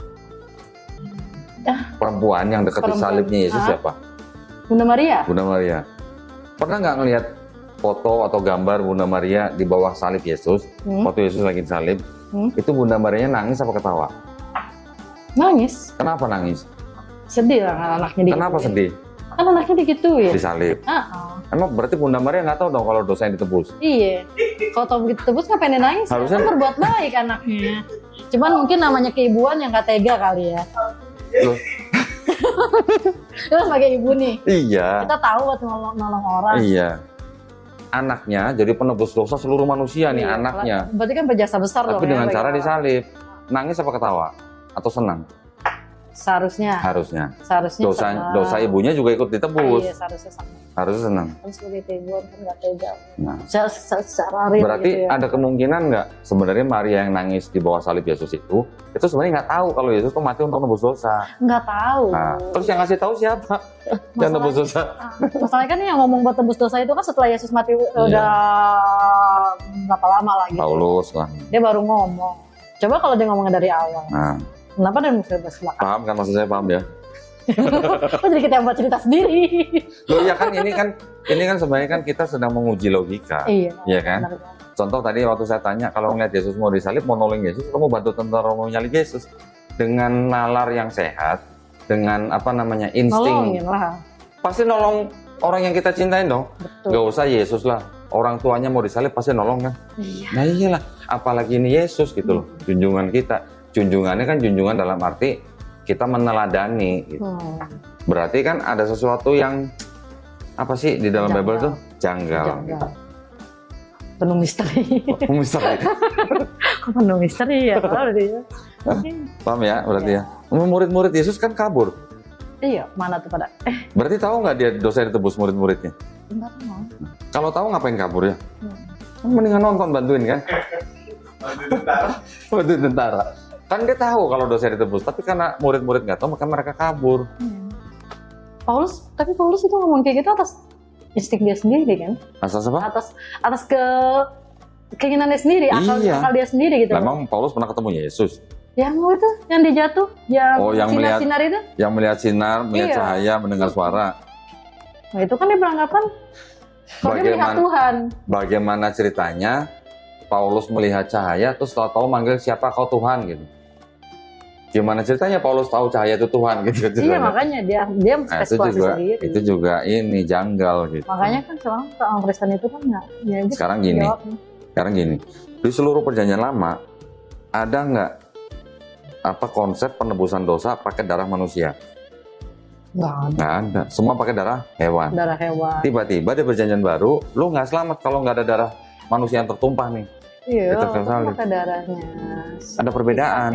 Perempuan yang dekat di salibnya Yesus siapa? Bunda Maria. Bunda Maria. Pernah nggak ngelihat foto atau gambar Bunda Maria di bawah salib Yesus? Waktu Yesus lagi salib, itu Bunda Marianya nangis apa ketawa? Nangis. Kenapa nangis? Sedih lah anaknya. Kenapa sedih? Kan anaknya digituin. Disalib. Emang berarti Bunda Maria nggak tahu dong kalau dosa yang ditebus? Iya. Kalau tahu begitu tebus ngapain dia nangis? Harusnya kan berbuat baik anaknya. Cuman mungkin namanya keibuan yang nggak tega kali ya. Loh. Kita sebagai ibu nih. Iya. Kita tahu buat nolong orang. Iya. Anaknya jadi penebus dosa seluruh manusia nih anaknya. Berarti kan berjasa besar dong. Tapi dengan cara disalib. Nangis apa ketawa? Atau senang? Seharusnya. Seharusnya dosa ibunya juga ikut ditebus. Iya, seharusnya senang. Harusnya senang. Kan sebagai keibuan kan nggak tega. Nah. Secara real berarti gitu ya. ada kemungkinan nggak sebenarnya Maria yang nangis di bawah salib Yesus itu sebenarnya nggak tahu kalau Yesus tuh mati untuk nebus dosa. Nggak tahu. Nah, terus yang ngasih tahu siapa? Yang nebus dosa. Masalahnya kan yang ngomong buat tebus dosa itu kan setelah Yesus mati udah berapa lama lah gitu. Paulus lah. Dia baru ngomong. Coba kalau dia ngomongnya dari awal. Nah. Kenapa dia mesti berselak? Paham kan maksud saya, paham ya? Oh, jadi kita yang buat cerita sendiri. Loh ya kan ini kan sebenarnya kan kita sedang menguji logika. Iya kan? Benar. Contoh tadi waktu saya tanya kalau ngeliat Yesus mau disalib, mau nolong Yesus, kamu bantu tentara mau nyalib Yesus dengan nalar yang sehat, dengan insting. Nolongin lah. Pasti nolong orang yang kita cintain dong. Betul. Gak usah Yesus lah. Orang tuanya mau disalib pasti nolong kan? Iya. Nah iyalah, apalagi ini Yesus gitu loh, junjungan kita. Junjungannya kan junjungan dalam arti kita meneladani gitu. Berarti kan ada sesuatu yang apa sih di dalam Bible tuh? Janggal. Gitu. Penuh misteri. Misteri. Penuh misteri ya. Paham ya berarti ya? Murid-murid Yesus kan kabur. Iya, mana tuh pada? Berarti tahu nggak dia dosa ditebus murid-muridnya? Enggak tahu. Kalau tahu ngapain kabur ya? Mendingan nonton, bantuin kan? Bantuin tentara. Kan dia tahu kalau dosa ditebus, tapi karena murid-murid nggak tahu, maka mereka kabur. Tapi Paulus itu ngomong kayak gitu atas insting dia sendiri kan? Atas apa? Atas keinginan dia sendiri, akal dia sendiri gitu. Memang Paulus pernah ketemu Yesus? Yang itu, yang dia jatuh, yang melihat sinar itu? Yang melihat sinar, melihat cahaya, mendengar suara. Nah itu kan dia beranggapan kalau dia melihat Tuhan. Bagaimana ceritanya Paulus melihat cahaya, terus tahu-tahu manggil siapa kau Tuhan gitu? Gimana ceritanya Paulus tahu cahaya itu Tuhan gitu? Iya makanya dia spekulasi sendiri. Itu juga ini janggal gitu. Makanya kan orang Kristen itu kan nggak. Ya, sekarang gini, di seluruh perjanjian lama ada nggak konsep penebusan dosa pakai darah manusia? Nggak ada. Semua pakai darah hewan. Darah hewan. Tiba-tiba di perjanjian baru, lu nggak selamat kalau nggak ada darah manusia yang tertumpah nih. Iya. Itu pakai darahnya. Ada perbedaan.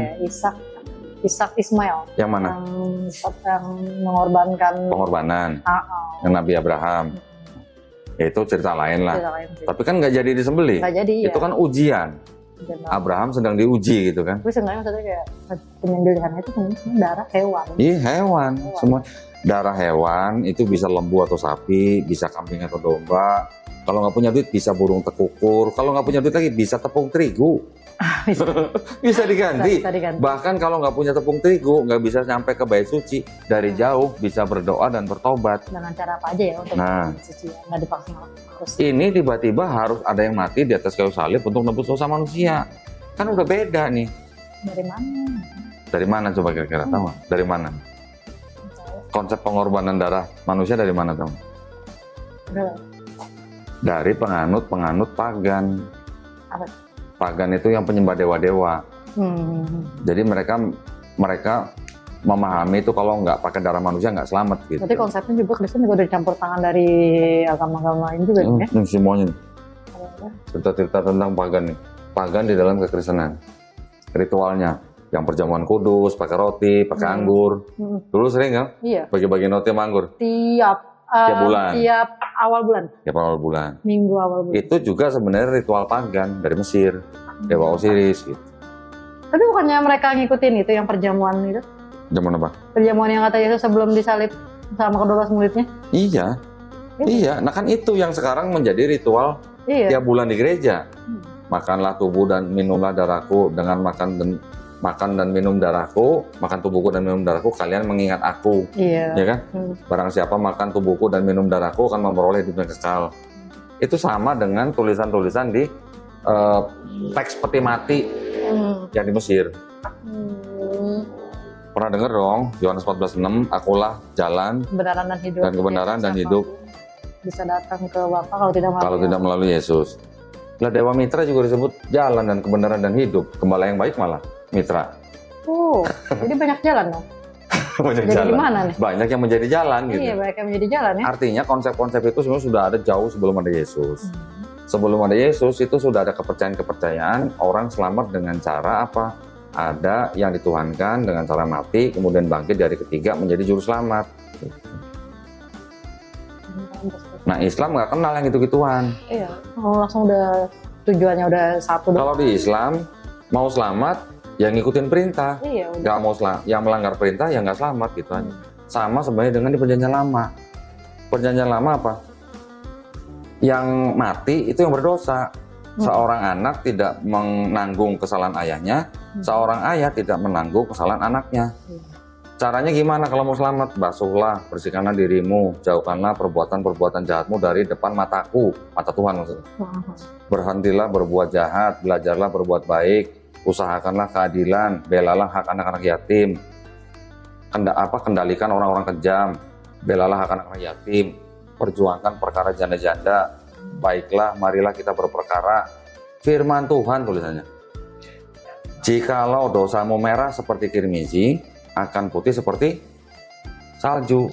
Ishak Ismail. Yang mana? Yang mengorbankan. Pengorbanan. Yang Nabi Abraham. Itu cerita lain lah. Tapi kan nggak jadi disembelih. Nggak jadi. Itu kan ujian. Abraham sedang diuji gitu kan. Tapi sebenarnya maksudnya kayak penyembelihan itu semua darah hewan. Iya hewan. Semua darah hewan itu bisa lembu atau sapi, bisa kambing atau domba. Kalau nggak punya duit bisa burung tekukur. Kalau nggak punya duit lagi bisa tepung terigu. Bisa diganti. Bahkan kalau nggak punya tepung terigu, nggak bisa sampai ke bait suci, dari jauh bisa berdoa dan bertobat. Dengan cara apa aja ya untuk suci, nggak dipaksa. Ini tiba-tiba harus ada yang mati di atas kayu salib untuk nebus dosa manusia. Kan udah beda nih. Dari mana? Dari mana coba kira-kira tahu? Dari mana? Konsep pengorbanan darah manusia dari mana tahu? Dari penganut pagan. Apa? Pagan itu yang penyembah dewa-dewa. Jadi mereka memahami itu kalau nggak pakai darah manusia nggak selamat gitu. Berarti konsepnya juga Kristen juga udah campur tangan dari agama-agama lain juga ya? Semuanya. Cerita-cerita tentang pagan nih. Pagan di dalam kekristenan. Ritualnya yang perjamuan kudus, pakai roti, pakai anggur. Dulu sering kan? Iya. Bagi-bagi roti sama anggur. Tiap bulan. Tiap awal bulan. Tiap awal bulan. Minggu awal bulan. Itu juga sebenarnya ritual pagan dari Mesir, Dewa Osiris gitu. Tapi bukannya mereka ngikutin itu yang perjamuan itu? Perjamuan apa? Perjamuan yang kata Yesus sebelum disalib sama kedua muridnya? Iya. Iya. Nah kan itu yang sekarang menjadi ritual tiap bulan di gereja. Makanlah tubuh dan minumlah darahku, dengan makan dan minum darahku, makan tubuhku dan minum darahku, kalian mengingat aku. Iya. Ya kan? Barang siapa makan tubuhku dan minum darahku akan memperoleh hidup yang kekal. Itu sama dengan tulisan-tulisan di teks peti mati yang di Mesir. Pernah dengar dong, Yohanes 14:6, akulah jalan Kebenaran dan hidup. dan kebenaran dan hidup. Bisa datang ke Bapa kalau tidak melalui Yesus. Lah Dewa Mitra juga disebut jalan dan kebenaran dan hidup. Gembala yang baik malah Mitra. Oh, jadi banyak jalan dong. Banyak jadi jalan. gimana nih? Banyak yang menjadi jalan gitu. Iya, banyak yang menjadi jalan ya. Artinya konsep-konsep itu sebenarnya sudah ada jauh sebelum ada Yesus. Sebelum ada Yesus itu sudah ada kepercayaan-kepercayaan orang selamat dengan cara apa? Ada yang dituhankan dengan cara mati, kemudian bangkit dari ketiga menjadi juru selamat. Nah Islam nggak kenal yang gitu-gituan. Iya, langsung udah tujuannya udah satu. Kalau di Islam mau selamat yang ngikutin perintah. Iya. Nggak mau yang melanggar perintah ya nggak selamat gitu aja. Sama sebenarnya dengan di perjanjian lama. Perjanjian lama apa? Yang mati itu yang berdosa. Seorang anak tidak menanggung kesalahan ayahnya, seorang ayah tidak menanggung kesalahan anaknya. Caranya gimana kalau mau selamat? Basuhlah, bersihkanlah dirimu, jauhkanlah perbuatan-perbuatan jahatmu dari depan mataku, mata Tuhan maksudnya. Berhentilah berbuat jahat, belajarlah berbuat baik, usahakanlah keadilan, belalah hak anak-anak yatim, kendalikan orang-orang kejam, belalah hak anak-anak yatim, perjuangkan perkara janda-janda, baiklah marilah kita berperkara. Firman Tuhan tulisannya. Jikalau dosamu merah seperti kirmizi, akan putih seperti salju.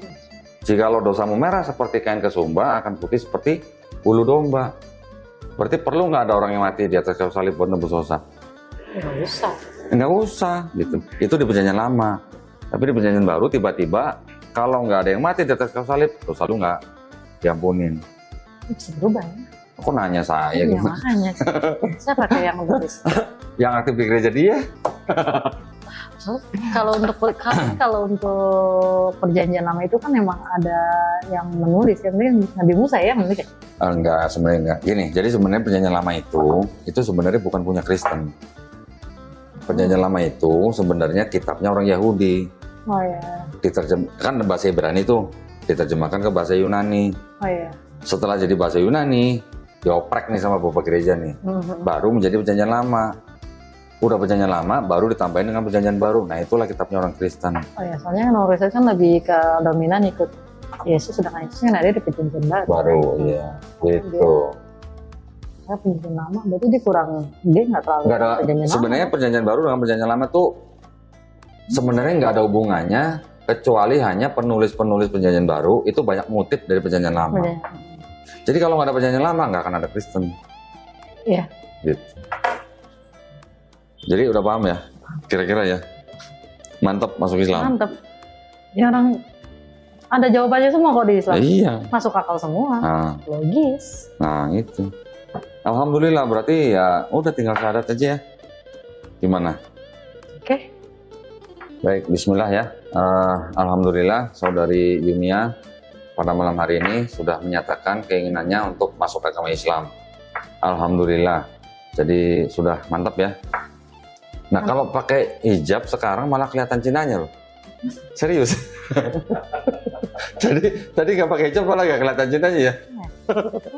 Jikalau dosamu merah seperti kain kesumba, akan putih seperti bulu domba. Berarti perlu nggak ada orang yang mati di atas kayu salib buat nebus dosa? Nggak usah. Nggak usah, gitu. Itu di perjanjian lama. Tapi di perjanjian baru tiba-tiba kalau nggak ada yang mati di atas kayu salib, dosa lu nggak diampunin. Bisa berubah ya? Aku nanya saya Iya, gitu. makanya. Siapa kayak yang nulis? Yang aktif di gereja dia. Kalau untuk perjanjian lama itu kan memang ada yang menulis, yang Nabi Musa ya menulis. Enggak, sebenarnya enggak. Gini, jadi sebenarnya perjanjian lama itu sebenarnya bukan punya Kristen. Perjanjian lama itu sebenarnya kitabnya orang Yahudi. Oh ya. Kan bahasa Ibrani itu diterjemahkan ke bahasa Yunani. Oh ya. Setelah jadi bahasa Yunani, dioprek nih sama Bapak Gereja nih. Baru menjadi perjanjian lama. Udah perjanjian lama, baru ditambahin dengan perjanjian baru. Nah itulah kitabnya orang Kristen. Oh ya, soalnya orang Kristen kan lebih ke dominan ikut Yesus, sedangkan Yesus kan ada di perjanjian baru. Iya, gitu. Nah, perjanjian lama, berarti dia nggak terlalu Nggak ada, perjanjian sebenarnya lama. perjanjian baru dengan perjanjian lama tuh sebenarnya nggak ada hubungannya, kecuali hanya penulis-penulis perjanjian baru itu banyak ngutip dari perjanjian lama. Jadi kalau nggak ada perjanjian lama nggak akan ada Kristen. Iya. Gitu. Jadi udah paham ya, kira-kira ya, mantap masuk Islam. Mantap. Ya orang ada jawabannya semua kok di Islam. Iya. Masuk akal semua. Logis. Nah itu. Alhamdulillah berarti ya udah tinggal syahadat aja ya. Gimana? Oke. Baik, Bismillah ya. Alhamdulillah saudari Yunia pada malam hari ini sudah menyatakan keinginannya untuk masuk agama Islam. Alhamdulillah. Jadi sudah mantap ya. Nah kalau pakai hijab sekarang malah kelihatan cinanya loh. Serius. Tadi nggak pakai hijab malah nggak kelihatan cinanya ya.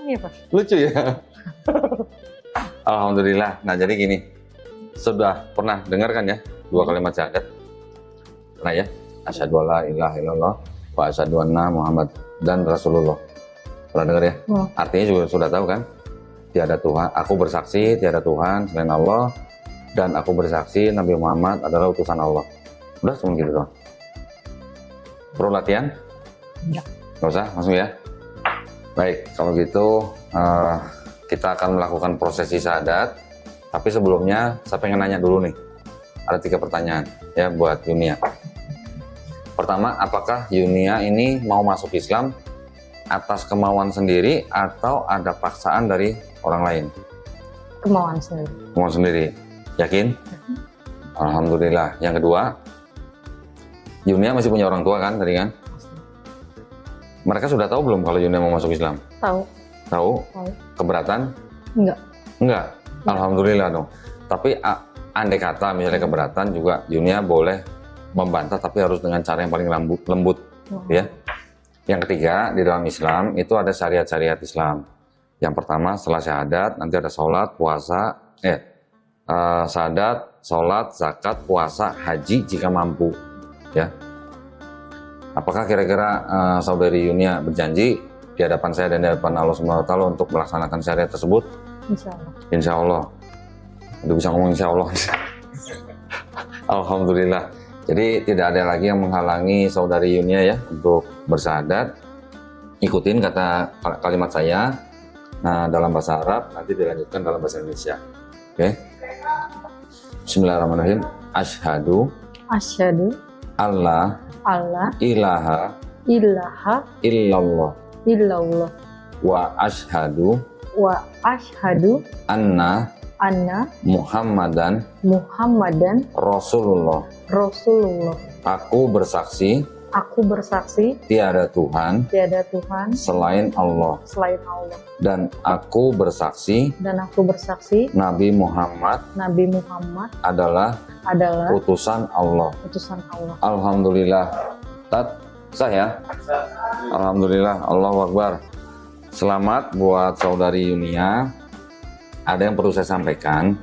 Iya, Pak. Lucu ya. Alhamdulillah. Nah jadi gini, sudah pernah dengar kan ya 2 kalimat syahadat? Pernah ya? Asyhadu alla ilaha illallah wa asyhadu anna Muhammad dan Rasulullah. Pernah dengar ya? Artinya juga sudah tahu kan? Tiada Tuhan, aku bersaksi tiada Tuhan selain Allah, dan aku bersaksi Nabi Muhammad adalah utusan Allah. Udah cuma gitu doang. Perlu latihan? Enggak. Nggak usah, langsung ya. Baik, kalau gitu kita akan melakukan prosesi syahadat. Tapi sebelumnya saya pengen nanya dulu nih. Ada 3 pertanyaan ya buat Yunia. Pertama, apakah Yunia ini mau masuk Islam atas kemauan sendiri atau ada paksaan dari orang lain? Kemauan sendiri. Kemauan sendiri. Yakin? Alhamdulillah. Yang kedua, Yunia masih punya orang tua kan tadi kan? Mereka sudah tahu belum kalau Yunia mau masuk Islam? Tahu. Tahu? Tahu. Keberatan? Enggak. Enggak. Alhamdulillah dong. Tapi andai kata misalnya keberatan juga Yunia boleh membantah tapi harus dengan cara yang paling lembut ya. Yang ketiga, di dalam Islam itu ada syariat-syariat Islam. Yang pertama setelah syahadat nanti ada sholat, puasa, syahadat, sholat, zakat, puasa, haji jika mampu. ya. Apakah kira-kira saudari Yunia berjanji di hadapan saya dan di hadapan Allah Subhanahu wa taala untuk melaksanakan syariat tersebut? Insya Allah. Insya Allah. Udah bisa ngomong insya Allah. Alhamdulillah. Jadi tidak ada lagi yang menghalangi saudari Yunia ya untuk bersyahadat. Ikutin kata kalimat saya. Nah, dalam bahasa Arab nanti dilanjutkan dalam bahasa Indonesia. Oke. Bismillahirrahmanirrahim. Asyhadu Allah ilaha illallah wa asyhadu anna Muhammadan Rasulullah. Aku bersaksi tiada Tuhan selain Allah. Dan aku bersaksi Nabi Muhammad adalah utusan Allah. Alhamdulillah. Sah ya? Alhamdulillah. Allahu Akbar. Selamat buat saudari Yunia. Ada yang perlu saya sampaikan.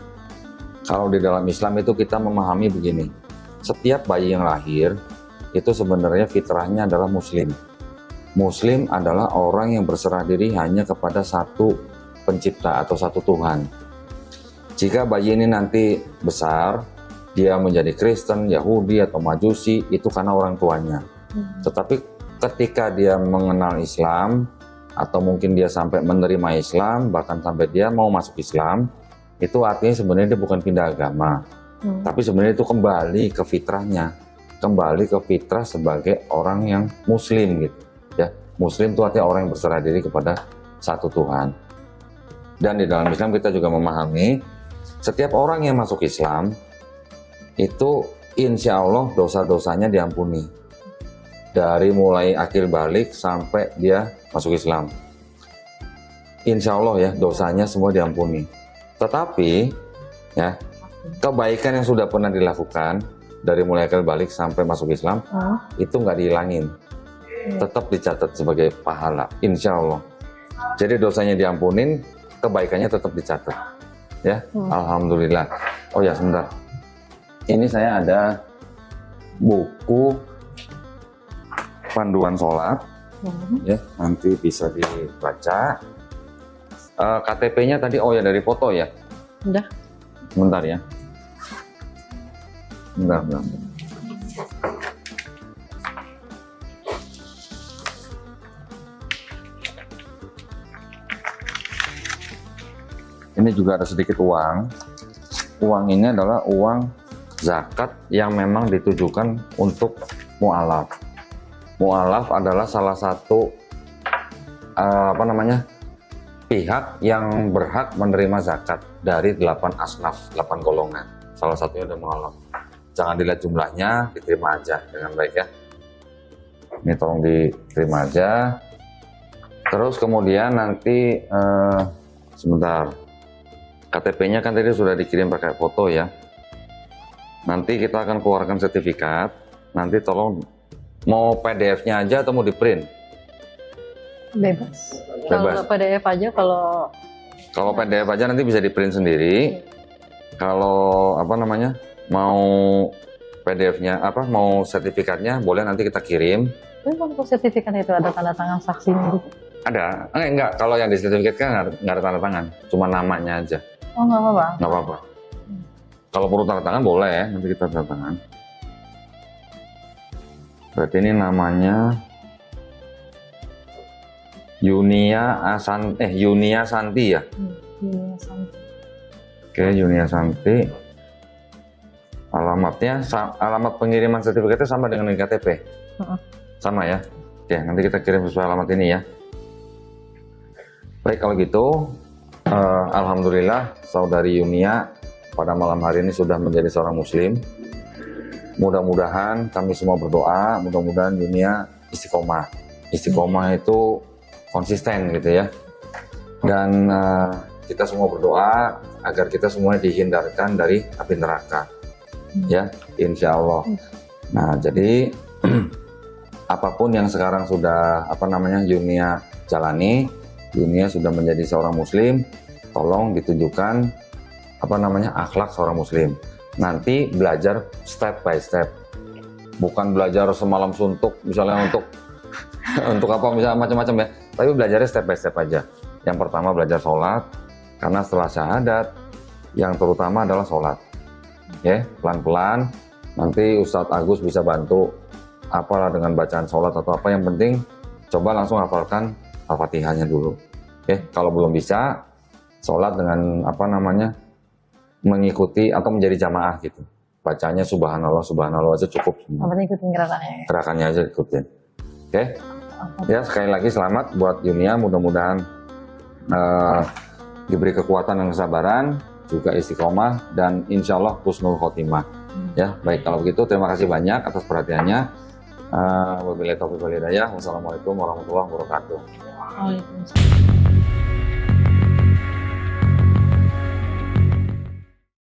Kalau di dalam Islam itu kita memahami begini. Setiap bayi yang lahir itu sebenarnya fitrahnya adalah muslim. Muslim adalah orang yang berserah diri hanya kepada satu pencipta atau satu Tuhan. Jika bayi ini nanti besar, dia menjadi Kristen, Yahudi, atau Majusi, itu karena orang tuanya. Tetapi ketika dia mengenal Islam, atau mungkin dia sampai menerima Islam, bahkan sampai dia mau masuk Islam, itu artinya sebenarnya dia bukan pindah agama. Tapi sebenarnya itu kembali ke fitrahnya, kembali ke fitrah sebagai orang yang muslim gitu ya. Muslim itu artinya orang yang berserah diri kepada satu Tuhan. Dan di dalam Islam kita juga memahami setiap orang yang masuk Islam itu insya Allah dosa-dosanya diampuni, dari mulai akil balik sampai dia masuk Islam. Insya Allah ya, dosanya semua diampuni. Tetapi ya, kebaikan yang sudah pernah dilakukan dari mulai akil balik sampai masuk Islam itu nggak dihilangin, tetap dicatat sebagai pahala, insya Allah. Jadi dosanya diampunin, kebaikannya tetap dicatat ya. Alhamdulillah. Oh ya, sebentar, ini saya ada buku panduan sholat ya, nanti bisa dibaca. KTP-nya tadi, oh ya, dari foto ya. Udah. Sebentar ya. Bentar. Ini juga ada sedikit uang. Uang ini adalah uang zakat yang memang ditujukan untuk mu'alaf. Mu'alaf adalah salah satu pihak yang berhak menerima zakat dari 8 asnaf, 8 golongan. Salah satunya adalah mu'alaf. Jangan dilihat jumlahnya, diterima aja dengan baik ya. Ini tolong diterima aja. Terus kemudian nanti sebentar, KTP-nya kan tadi sudah dikirim pakai foto ya. Nanti kita akan keluarkan sertifikat. Nanti tolong, mau PDF-nya aja atau mau di print? Bebas. Kalau PDF aja, kalau PDF aja nanti bisa di print sendiri. Kalau mau PDF-nya mau sertifikatnya boleh nanti kita kirim. Tapi kalau sertifikat itu ada tanda tangan saksinya gitu? Ada. Enggak, kalau yang di sertifikat kan nggak ada tanda tangan, cuma namanya aja. Oh, nggak apa-apa? Nggak apa-apa. Kalau perlu tanda tangan boleh ya, nanti kita tanda tangan. Berarti ini namanya Yunia Santi ya? Yunia Santi. Oke, Yunia Santi. Alamatnya, alamat pengiriman sertifikatnya sama dengan di KTP? Sama ya? Oke, nanti kita kirim sesuai alamat ini ya. Baik, kalau gitu alhamdulillah saudari Yunia pada malam hari ini sudah menjadi seorang muslim. Mudah-mudahan kami semua berdoa, mudah-mudahan Yunia istiqomah. Istiqomah itu konsisten gitu ya. Dan kita semua berdoa agar kita semua dihindarkan dari api neraka. Ya, insya Allah. Nah, jadi apapun yang sekarang sudah Yunia jalani, Yunia sudah menjadi seorang muslim, tolong ditunjukkan akhlak seorang muslim. Nanti belajar step by step. bukan belajar semalam suntuk misalnya untuk untuk apa misalnya macam-macam ya, tapi belajarnya step by step aja. Yang pertama belajar sholat, karena setelah syahadat yang terutama adalah sholat. Ya, pelan-pelan nanti Ustadz Agus bisa bantu apalah dengan bacaan sholat atau apa, yang penting coba langsung hafalkan Al-Fatihahnya dulu. Kalau belum bisa, sholat dengan apa namanya, mengikuti atau menjadi jamaah gitu. Bacanya subhanallah, subhanallah aja cukup. Apa ikutin gerakannya? Gerakannya aja ikutin. Ya, sekali lagi selamat buat Yunia, mudah-mudahan diberi kekuatan dan kesabaran, juga istiqomah, dan insya Allah husnul khotimah. Ya, baik, kalau begitu terima kasih banyak atas perhatiannya. Wabillahi taufiq wal hidayah. Wassalamualaikum warahmatullahi wabarakatuh. Waalaikumsalam.